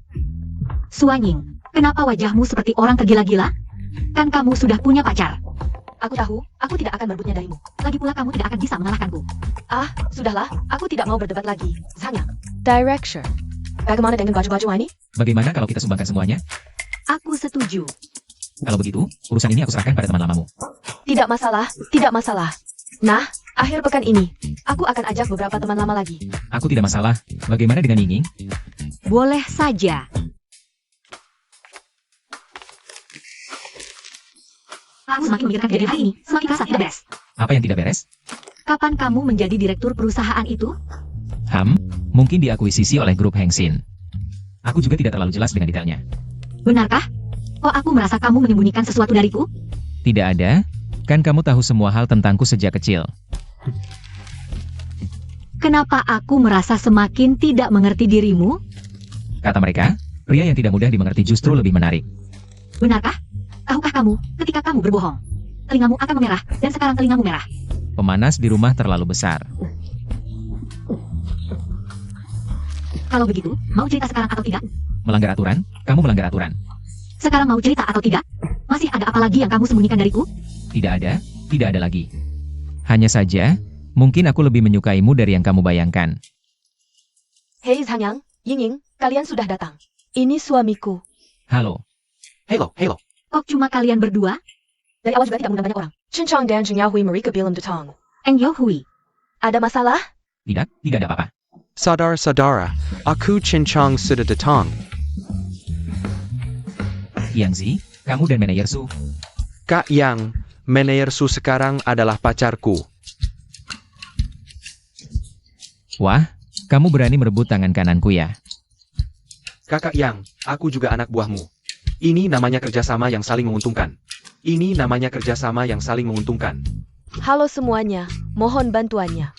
Suanying, kenapa wajahmu seperti orang tergila-gila? Kan kamu sudah punya pacar. Aku tahu, aku tidak akan merebutnya darimu. Lagi pula kamu tidak akan bisa mengalahkanku. Ah, sudahlah, aku tidak mau berdebat lagi. Zhang Yang, Director, bagaimana dengan baju-baju ini? Bagaimana kalau kita sumbangkan semuanya? Aku setuju. Kalau begitu, urusan ini aku serahkan pada teman lamamu. Tidak masalah, tidak masalah. Nah, akhir pekan ini, aku akan ajak beberapa teman lama lagi. Aku tidak masalah. Bagaimana dengan Ying? Boleh saja. Aku semakin memikirkan kejadian hari ini, semakin rasa tidak beres. Apa yang tidak beres? Kapan kamu menjadi direktur perusahaan itu? Mungkin diakuisisi oleh grup Heng Sin. Aku juga tidak terlalu jelas dengan detailnya. Benarkah? Oh, aku merasa kamu menyembunyikan sesuatu dariku? Tidak ada, kan kamu tahu semua hal tentangku sejak kecil. Kenapa aku merasa semakin tidak mengerti dirimu? Kata mereka, pria yang tidak mudah dimengerti justru lebih menarik. Benarkah? Tahukah kamu, ketika kamu berbohong, telingamu akan memerah, dan sekarang telingamu merah. Pemanas di rumah terlalu besar. Kalau begitu, mau cerita sekarang atau tidak? Melanggar aturan, kamu melanggar aturan. Sekarang mau cerita atau tidak? Masih ada apa lagi yang kamu sembunyikan dariku? Tidak ada lagi. Hanya saja, mungkin aku lebih menyukaimu dari yang kamu bayangkan. Hei Zhang Yang, Ying, kalian sudah datang. ini suamiku. Halo, Halo. Kok cuma kalian berdua? Dari awal juga tidak mengundang banyak orang. Chen Chong dan Zheng Yahui Marika Bilam Detong. Eng Yo Hui. Ada masalah? tidak ada apa-apa. Saudara-saudara, aku Cincang sudah datang. Yang Zi, kamu dan manajer Su. Kak Yang, manajer Su sekarang adalah pacarku. Wah, kamu berani merebut tangan kananku ya? Kakak Yang, aku juga anak buahmu. Ini namanya kerjasama yang saling menguntungkan. Halo semuanya, mohon bantuannya.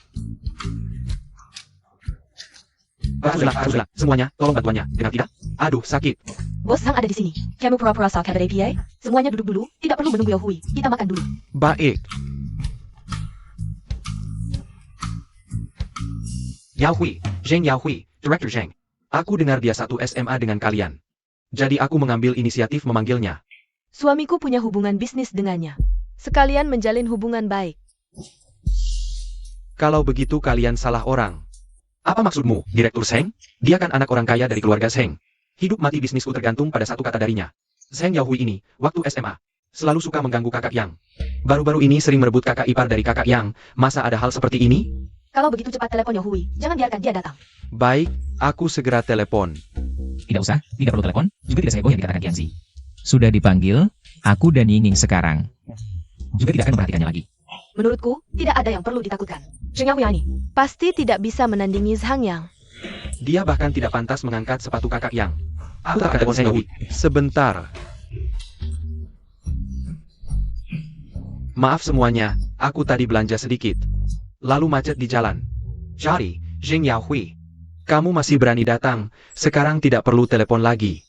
Sudah, semuanya, tolong bantuannya. Dengan tidak, aduh sakit. Bos Zhang ada di sini. Kamu pura-pura sok kabar APA? Semuanya duduk dulu, tidak perlu menunggu Yahui. Kita makan dulu. Baik. Yahui, Zheng Yahui, Director Zheng. Aku dengar dia satu SMA dengan kalian. Jadi aku mengambil inisiatif memanggilnya. Suamiku punya hubungan bisnis dengannya. Sekalian menjalin hubungan baik. Kalau begitu kalian salah orang. Apa maksudmu, Direktur Zheng? Dia kan anak orang kaya dari keluarga Zheng. Hidup mati bisnisku tergantung pada satu kata darinya. Zheng Yahui ini, waktu SMA, selalu suka mengganggu kakak Yang. Baru-baru ini sering merebut kakak ipar dari kakak Yang. Masa ada hal seperti ini? Kalau begitu cepat telepon Yahui. Jangan biarkan dia datang. Baik, aku segera telepon. Tidak usah, tidak perlu telepon, juga tidak seheboh yang dikatakan Yang Zi. Sudah dipanggil, aku dan Ying sekarang. Juga tidak akan memperhatikannya lagi. Menurutku, tidak ada yang perlu ditakutkan. Zheng Yahui ini. Pasti tidak bisa menandingi Zhang Yang. Dia bahkan tidak pantas mengangkat sepatu kakak Yang. Aku tak akan telepon Zheng Yahui. Sebentar. Maaf semuanya, aku tadi belanja sedikit. Lalu macet di jalan. Jadi, Zheng Yahui, kamu masih berani datang, sekarang tidak perlu telepon lagi.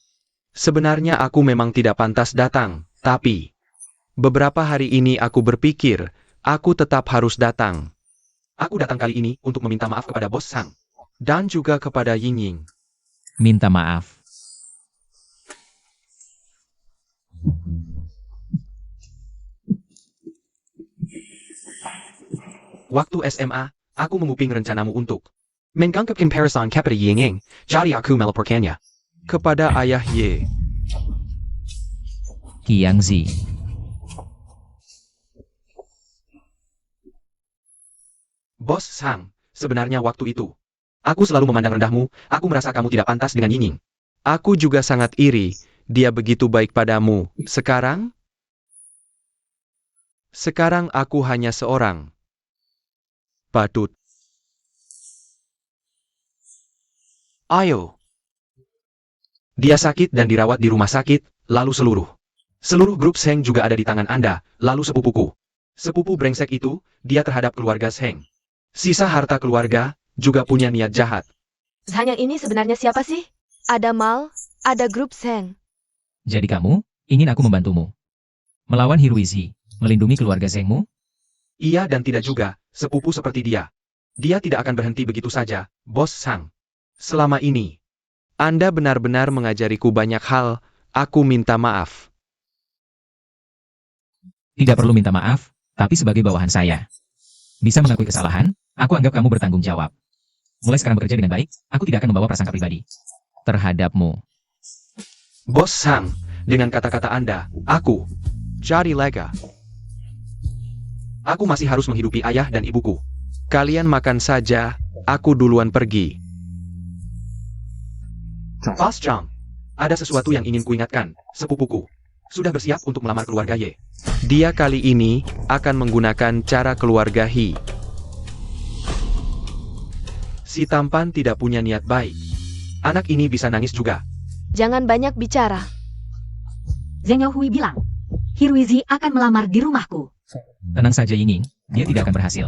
Sebenarnya aku memang tidak pantas datang, tapi beberapa hari ini aku berpikir, aku tetap harus datang. Aku datang kali ini untuk meminta maaf kepada Bos Zhang. Dan juga kepada Ying. Minta maaf. Waktu SMA, aku menguping rencanamu untuk menganggap comparison kepada Ying. Jadi aku melaporkannya kepada ayah Y. Yang Zi. Bos Sang, sebenarnya waktu itu. Aku selalu memandang rendahmu, aku merasa kamu tidak pantas dengan Ying. Aku juga sangat iri, dia begitu baik padamu. Sekarang aku hanya seorang patut. Ayo. Dia sakit dan dirawat di rumah sakit, lalu seluruh grup Seng juga ada di tangan Anda, lalu sepupuku. Sepupu brengsek itu, dia terhadap keluarga Seng. Sisa harta keluarga, juga punya niat jahat. Zhanyang ini sebenarnya siapa sih? Ada Mal, ada grup Seng. Jadi kamu, ingin aku membantumu. Melawan Hiruizi, melindungi keluarga Zengmu? Iya dan tidak juga, sepupu seperti dia. Dia tidak akan berhenti begitu saja, Bos Sang. Selama ini, Anda benar-benar mengajariku banyak hal, aku minta maaf. Tidak perlu minta maaf, tapi sebagai bawahan saya. Bisa mengakui kesalahan, aku anggap kamu bertanggung jawab. Mulai sekarang bekerja dengan baik, aku tidak akan membawa prasangka pribadi terhadapmu. Bos Sang, dengan kata-kata Anda, aku jadi lega. Aku masih harus menghidupi ayah dan ibuku. Kalian makan saja, aku duluan pergi. Bos Chang, ada sesuatu yang ingin kuingatkan, sepupuku. Sudah bersiap untuk melamar keluarga Ye. Dia kali ini akan menggunakan cara keluarga He. Si tampan tidak punya niat baik. Anak ini bisa nangis juga. Jangan banyak bicara. Zheng Yaohui bilang, Hiruizi akan melamar di rumahku. Tenang saja Yinging, dia tidak akan berhasil.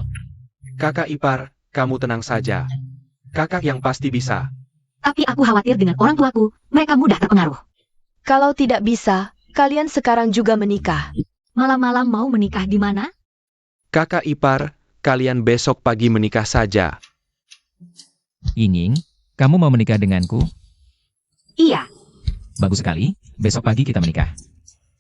Kakak ipar, kamu tenang saja. Kakak yang pasti bisa. Tapi aku khawatir dengan orang tuaku, mereka mudah terpengaruh. Kalau tidak bisa, kalian sekarang juga menikah. Malam-malam mau menikah di mana? Kakak ipar, kalian besok pagi menikah saja. Yinging, kamu mau menikah denganku? Iya, Bagus sekali, besok pagi kita menikah.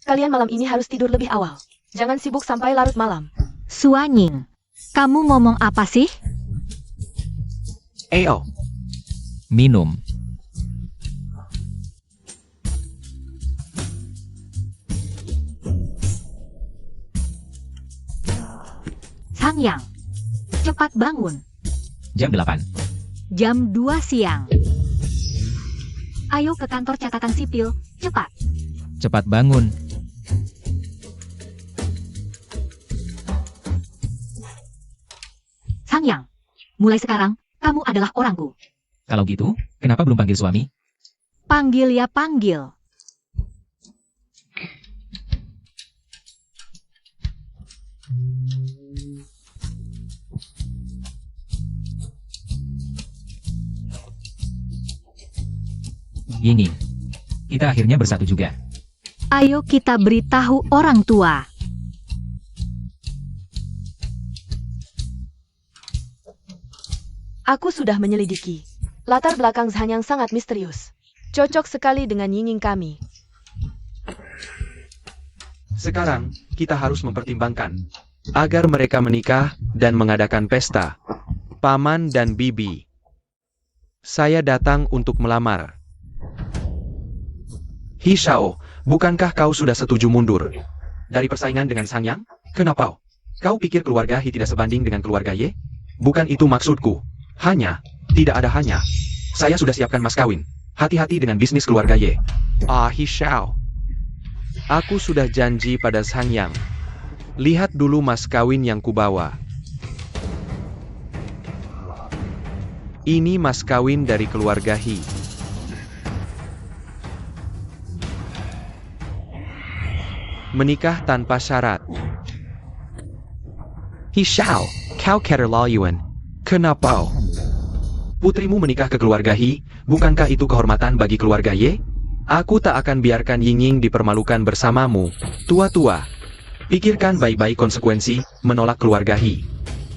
Kalian malam ini harus tidur lebih awal. Jangan sibuk sampai larut malam. Suanying. Kamu ngomong apa sih? Ayo, Minum. Sangyang. Cepat bangun. Jam 8. Jam 2 siang. Ayo ke kantor catatan sipil, cepat. Cepat bangun. Sangyang. Mulai sekarang, kamu adalah orangku. Kalau gitu, kenapa belum panggil suami? Panggil ya panggil. Yinging, kita akhirnya bersatu juga. Ayo kita beritahu orang tua. Aku sudah menyelidiki. Latar belakang Zhanyang sangat misterius. Cocok sekali dengan Yinging kami. sekarang kita harus mempertimbangkan agar mereka menikah dan mengadakan pesta. Paman dan bibi, saya datang untuk melamar. He Shao, bukankah kau sudah setuju mundur dari persaingan dengan Sangyang? Kenapa? Kau pikir keluarga He tidak sebanding dengan keluarga Ye? Bukan itu maksudku. Tidak ada hanya. Saya sudah siapkan mas kawin. Hati-hati dengan bisnis keluarga Ye. He Shao. Aku sudah janji pada Sangyang. Lihat dulu mas kawin yang kubawa. Ini mas kawin dari keluarga He. Menikah tanpa syarat. He Shao, kau keterlaluan. Kenapa? Putrimu menikah ke keluarga He, bukankah itu kehormatan bagi keluarga Ye? Aku tak akan biarkan Yinging dipermalukan bersamamu. Tua-tua. Pikirkan baik-baik konsekuensi menolak keluarga He.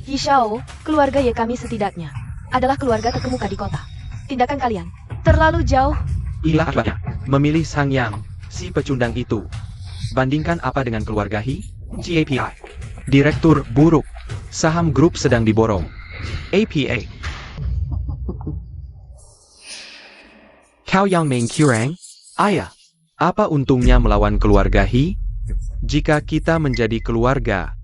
He Shao, keluarga Ye kami setidaknya adalah keluarga terkemuka di kota. Tindakan kalian terlalu jauh. Ilah akhlaknya. Memilih Sangyang, si pecundang itu. Bandingkan apa dengan keluarga He? GAPI. Direktur buruk. Saham grup sedang diborong. APA. Kau yang main curang? Ayah. Apa untungnya melawan keluarga He? Jika kita menjadi keluarga.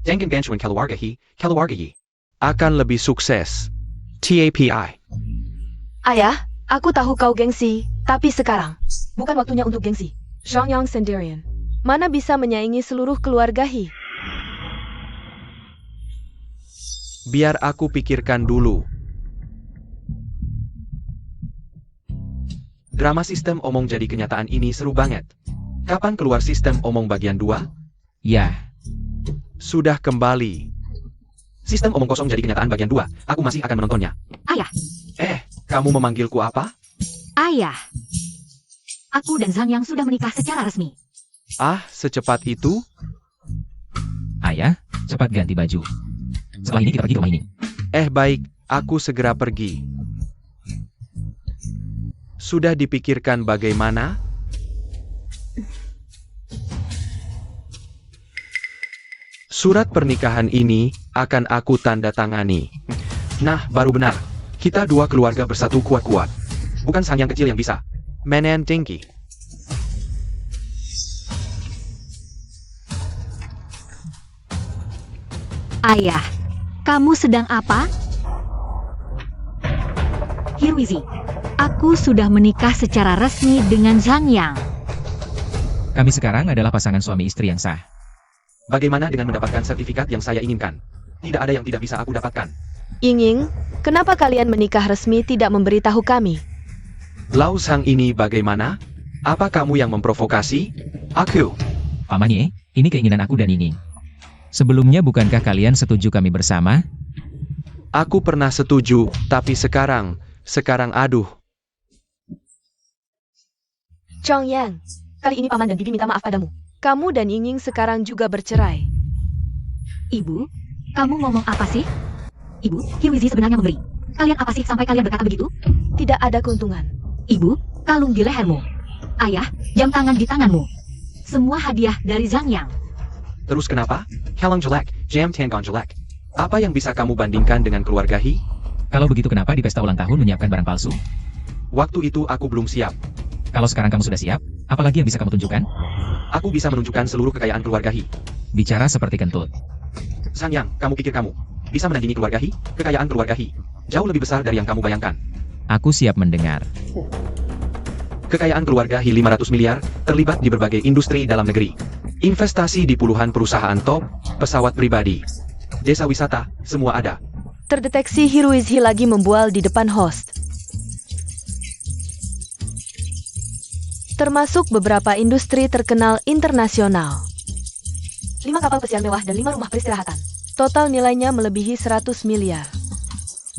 Jangan bantuan keluarga He, keluarga Ye. akan lebih sukses. TAPI. Ayah, aku tahu kau gengsi, tapi sekarang bukan waktunya untuk gengsi. Zhangyang sendirian. Mana bisa menyaingi seluruh keluarga He? Biar aku pikirkan dulu. Drama sistem omong jadi kenyataan ini seru banget. Kapan keluar sistem omong bagian 2? Ya, Sudah kembali. Sistem omong kosong jadi kenyataan bagian 2. Aku masih akan menontonnya. Ayah, Kamu memanggilku apa? ayah. Aku dan Zhangyang sudah menikah secara resmi. Ah, secepat itu? ayah, cepat ganti baju. Setelah ini kita pergi ke rumah ini. Baik, aku segera pergi. Sudah dipikirkan bagaimana? Surat pernikahan ini akan aku tanda tangani. Nah, baru benar. Kita dua keluarga bersatu kuat-kuat. Bukan sang yang kecil yang bisa. Menan tinggi. Ayah, kamu sedang apa? Hiruizi, aku sudah menikah secara resmi dengan Zhangyang. Kami sekarang adalah pasangan suami istri yang sah. Bagaimana dengan mendapatkan sertifikat yang saya inginkan? Tidak ada yang tidak bisa aku dapatkan. Ying, kenapa kalian menikah resmi tidak memberitahu kami? Lau Sang ini bagaimana? Apa kamu yang memprovokasi? Aku. Paman Ye, ini keinginan aku dan Ying. Sebelumnya bukankah kalian setuju kami bersama? Aku pernah setuju, tapi sekarang aduh. Chong Yang, kali ini paman dan bibi minta maaf padamu. Kamu dan Ying sekarang juga bercerai. Ibu, kamu ngomong apa sih? Ibu, Hiruizi sebenarnya memberi. Kalian apa sih sampai kalian berkata begitu? Tidak ada keuntungan. Ibu, kalung di lehermu. Ayah, jam tangan di tanganmu. Semua hadiah dari Zhangyang. Terus kenapa? Kalung jelek, jam tangan jelek. Apa yang bisa kamu bandingkan dengan keluarga He? Kalau begitu kenapa di pesta ulang tahun menyiapkan barang palsu? Waktu itu aku belum siap. Kalau sekarang kamu sudah siap, apalagi yang bisa kamu tunjukkan? Aku bisa menunjukkan seluruh kekayaan keluarga He. Bicara seperti kentut. Sang Yang, kamu pikir kamu bisa menandingi keluarga He? Kekayaan keluarga He jauh lebih besar dari yang kamu bayangkan. Aku siap mendengar. Kekayaan keluarga He 500 miliar, terlibat di berbagai industri dalam negeri. Investasi di puluhan perusahaan top, pesawat pribadi, desa wisata, semua ada. Terdeteksi Hiruizi lagi membual di depan host. Termasuk beberapa industri terkenal internasional. 5 kapal pesiar mewah dan 5 rumah peristirahatan. Total nilainya melebihi 100 miliar.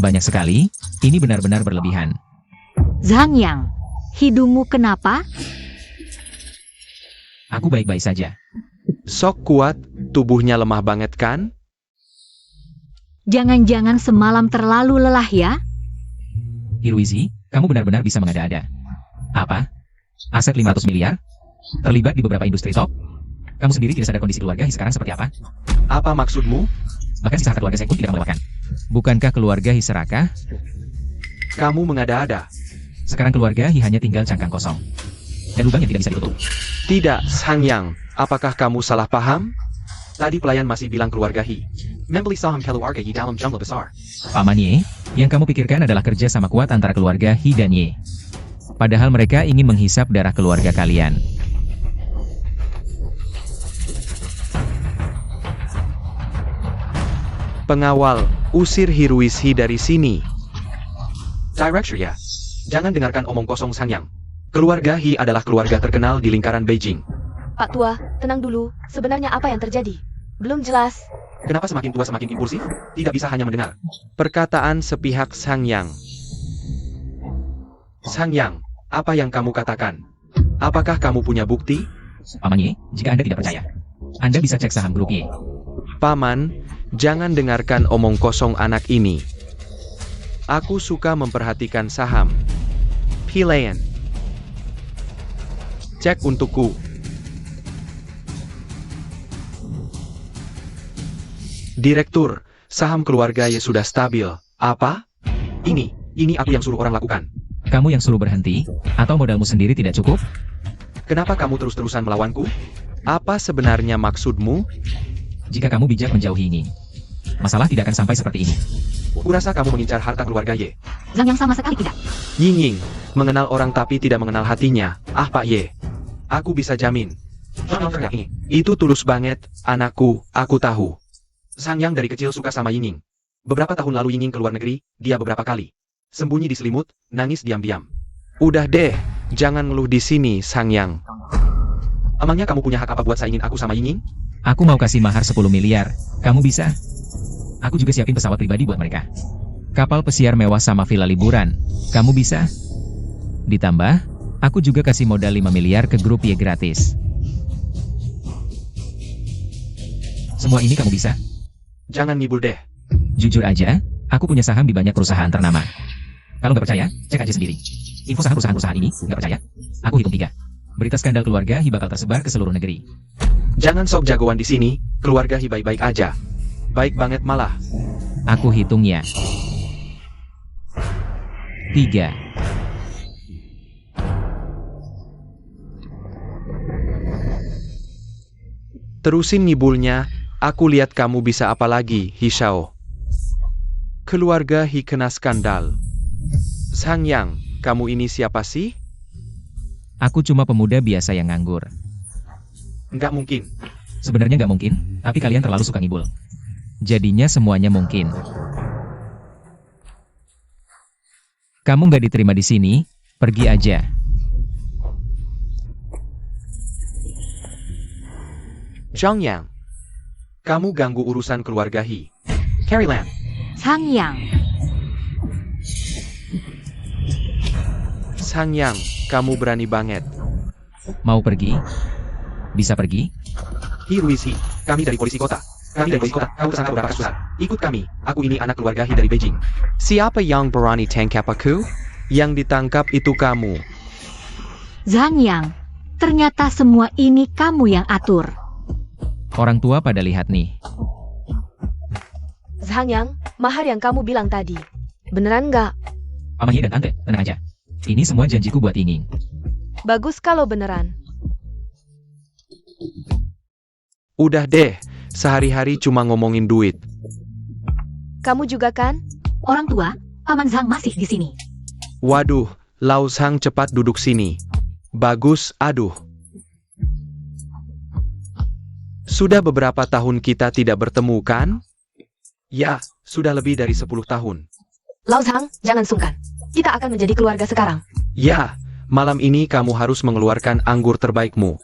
Banyak sekali, ini benar-benar berlebihan. Zhangyang, hidungmu kenapa? Aku baik-baik saja. Sok kuat, tubuhnya lemah banget kan? Jangan-jangan semalam terlalu lelah ya? Hiruizi, kamu benar-benar bisa mengada-ada. Apa? Aset 500 miliar? Terlibat di beberapa industri top? Kamu sendiri tidak sadar kondisi keluarga sekarang seperti apa? Apa maksudmu? Bahkan sisa harta keluarga saya pun tidak melewatkan. Bukankah keluarga serakah? Kamu mengada-ada. Sekarang keluarga hanya tinggal cangkang kosong. Dan lubang yang tidak bisa ditutup. Tidak, Sang Yang. Apakah kamu salah paham? Tadi pelayan masih bilang keluarga He. Membeli saham keluarga He dalam jumlah besar. Paman Ye, yang kamu pikirkan adalah kerja sama kuat antara keluarga He dan Ye. Padahal mereka ingin menghisap darah keluarga kalian. Pengawal, usir Hiruizi dari sini. Director ya. Jangan dengarkan omong kosong Sang Yang. Keluarga He adalah keluarga terkenal di lingkaran Beijing. Pak Tua, tenang dulu. Sebenarnya apa yang terjadi? Belum jelas. Kenapa semakin tua semakin impulsif? Tidak bisa hanya mendengar. Perkataan sepihak Sang Yang. Sang Yang, apa yang kamu katakan? Apakah kamu punya bukti? Paman Ye, jika Anda tidak percaya, Anda bisa cek saham grup Ye. Paman, jangan dengarkan omong kosong anak ini. Aku suka memperhatikan saham. Pilihan. Cek untukku. Direktur, saham keluarga Ye sudah stabil. Apa? Ini aku yang suruh orang lakukan. Kamu yang suruh berhenti, atau modalmu sendiri tidak cukup? Kenapa kamu terus-terusan melawanku? Apa sebenarnya maksudmu? Jika kamu bijak menjauhi ini, masalah tidak akan sampai seperti ini. Kurasa kamu mengincar harta keluarga Ye. Zhang Yang sama sekali tidak. Ying Ying, mengenal orang tapi tidak mengenal hatinya. Ah Pak Ye. Aku bisa jamin. Itu tulus banget, anakku, aku tahu. Sang Yang dari kecil suka sama Ying Ying. Beberapa tahun lalu Ying Ying keluar negeri, dia beberapa kali. Sembunyi di selimut, nangis diam-diam. Udah deh, jangan ngeluh di sini, Sang Yang. Emangnya kamu punya hak apa buat saingin aku sama Ying Ying? Aku mau kasih mahar 10 miliar. Kamu bisa? Aku juga siapin pesawat pribadi buat mereka. Kapal pesiar mewah sama villa liburan. Kamu bisa? Ditambah, aku juga kasih modal 5 miliar ke grup Ye gratis. Semua ini kamu bisa? Jangan ngibul deh. Jujur aja, aku punya saham di banyak perusahaan ternama. Kalau nggak percaya, cek aja sendiri. Info saham perusahaan-perusahaan ini, nggak percaya? Aku hitung 3. Berita skandal keluarga Hi bakal tersebar ke seluruh negeri. Jangan sok jagoan di sini, keluarga Hi baik-baik aja. Baik banget malah. Aku hitung ya. 3. Terusin ngibulnya, aku lihat kamu bisa apa lagi, Hi Shao. Keluarga Hi kena skandal. Sang Yang, kamu ini siapa sih? Aku cuma pemuda biasa yang nganggur. Nggak mungkin. Sebenarnya nggak mungkin, tapi kalian terlalu suka ngibul. Jadinya semuanya mungkin. Kamu nggak diterima di sini, pergi aja. Zhang Yang, kamu ganggu urusan keluarga Hi. Carrie Lam, Zhang Yang. Sang Yang, kamu berani banget. Mau pergi? Bisa pergi? Hi Ruisi, kami dari polisi kota. Kami dari polisi kota, kamu tersangka beberapa kasus besar. Ikut kami, aku ini anak keluarga Hi dari Beijing. Siapa yang berani tangkap aku? Yang ditangkap itu kamu. Zhang Yang, ternyata semua ini kamu yang atur. Orang tua pada lihat nih. Zhang Yang, mahar yang kamu bilang tadi. Beneran nggak? Mama Hi dan Tante, tenang aja. Ini semua janjiku buat Ying Ying. Bagus kalau beneran. Udah deh, sehari-hari cuma ngomongin duit. Kamu juga kan? Orang tua, Paman Zhang masih di sini. Waduh, Lau Sang cepat duduk sini. Bagus, aduh. Sudah beberapa tahun kita tidak bertemu kan? Ya, sudah lebih dari 10 tahun. Lau Zhang, jangan sungkan. Kita akan menjadi keluarga sekarang. Ya, malam ini kamu harus mengeluarkan anggur terbaikmu.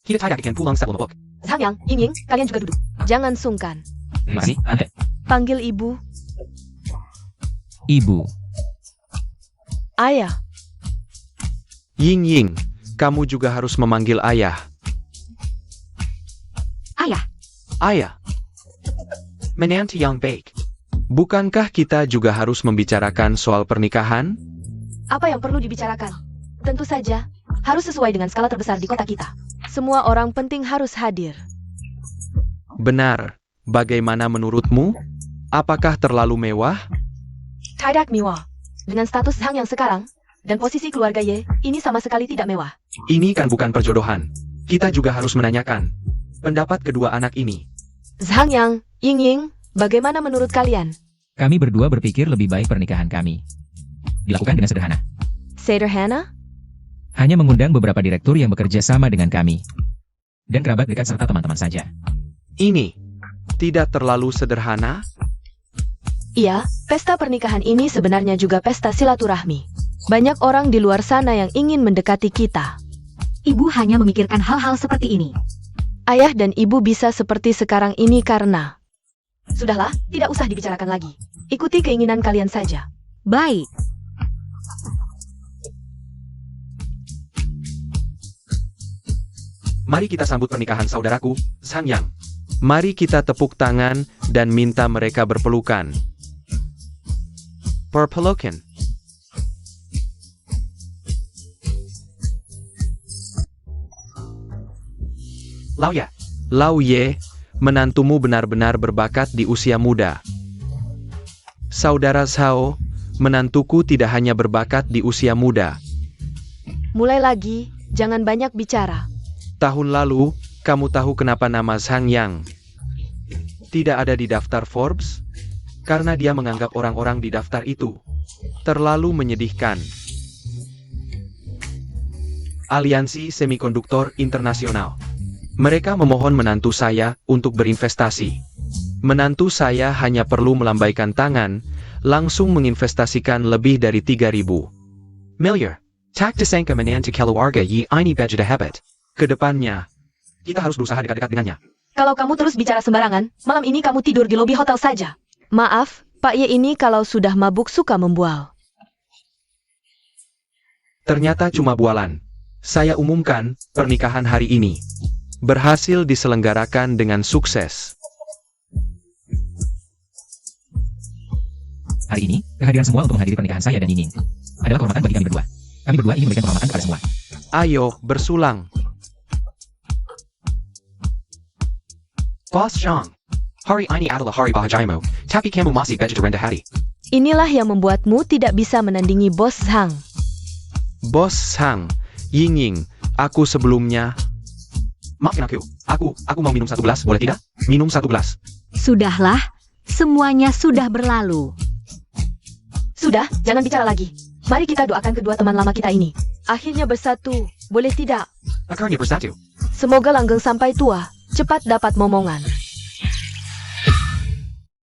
Zhang Yang, Ying Ying, kalian juga duduk. Jangan sungkan. Terima kasih, Tante. Panggil ibu. Ibu. Ayah. Ying Ying, kamu juga harus memanggil ayah. Ayah, Ayah. Menantu yang baik. Bukankah kita juga harus membicarakan soal pernikahan? Apa yang perlu dibicarakan? Tentu saja, harus sesuai dengan skala terbesar di kota kita. Semua orang penting harus hadir. Benar. Bagaimana menurutmu? Apakah terlalu mewah? Tidak mewah. Dengan status Zhang yang sekarang, dan posisi keluarga Ye, ini sama sekali tidak mewah. Ini kan bukan perjodohan. Kita juga harus menanyakan pendapat kedua anak ini. Zhang Yang, Ying Ying, bagaimana menurut kalian? Kami berdua berpikir lebih baik pernikahan kami dilakukan dengan sederhana. Sederhana? Hanya mengundang beberapa direktur yang bekerja sama dengan kami. Dan kerabat dekat serta teman-teman saja. Ini tidak terlalu sederhana? Iya, pesta pernikahan ini sebenarnya juga pesta silaturahmi. Banyak orang di luar sana yang ingin mendekati kita. ibu hanya memikirkan hal-hal seperti ini. Ayah dan ibu bisa seperti sekarang ini karena... Sudahlah, tidak usah dibicarakan lagi. Ikuti keinginan kalian saja. Baik, Mari kita sambut pernikahan saudaraku, Sang Yang. Mari kita tepuk tangan dan minta mereka berpelukan. Berpelukan. Lau Ye, menantumu benar-benar berbakat di usia muda. Saudara Zhao, menantuku tidak hanya berbakat di usia muda. Mulai lagi, jangan banyak bicara. Tahun lalu, kamu tahu kenapa nama Sang Yang? tidak ada di daftar Forbes? Karena dia menganggap orang-orang di daftar itu terlalu menyedihkan. Aliansi Semikonduktor Internasional. Mereka memohon menantu saya untuk berinvestasi. Menantu saya hanya perlu melambaikan tangan, langsung menginvestasikan lebih dari 3.000 miliar. Tak disangka menantu keluarga yi ini bejada hebat. Kedepannya, kita harus berusaha dekat-dekat dengannya. Kalau kamu terus bicara sembarangan, malam ini kamu tidur di lobi hotel saja. Maaf, Pak Ye ini kalau sudah mabuk suka membual. Ternyata cuma bualan. Saya umumkan, pernikahan hari ini berhasil diselenggarakan dengan sukses. Hari ini, kehadiran semua untuk menghadiri pernikahan saya dan Yinging adalah kehormatan bagi kami berdua. Kami berdua ingin memberikan penghormatan kepada semua. Ayo, bersulang. Boss Zhang. Hari ini adalah hari bahagiamu, tapi kamu masih bejada rendah hati. Inilah yang membuatmu tidak bisa menandingi Bos Hang. Bos Hang, Yinging, aku sebelumnya... Maafin aku mau minum 1 gelas, boleh tidak? Minum 1 gelas. Sudahlah, semuanya sudah berlalu. Sudah, jangan bicara lagi. Mari kita doakan kedua teman lama kita ini. Akhirnya bersatu, boleh tidak? Akhirnya bersatu. Semoga langgeng sampai tua, cepat dapat momongan.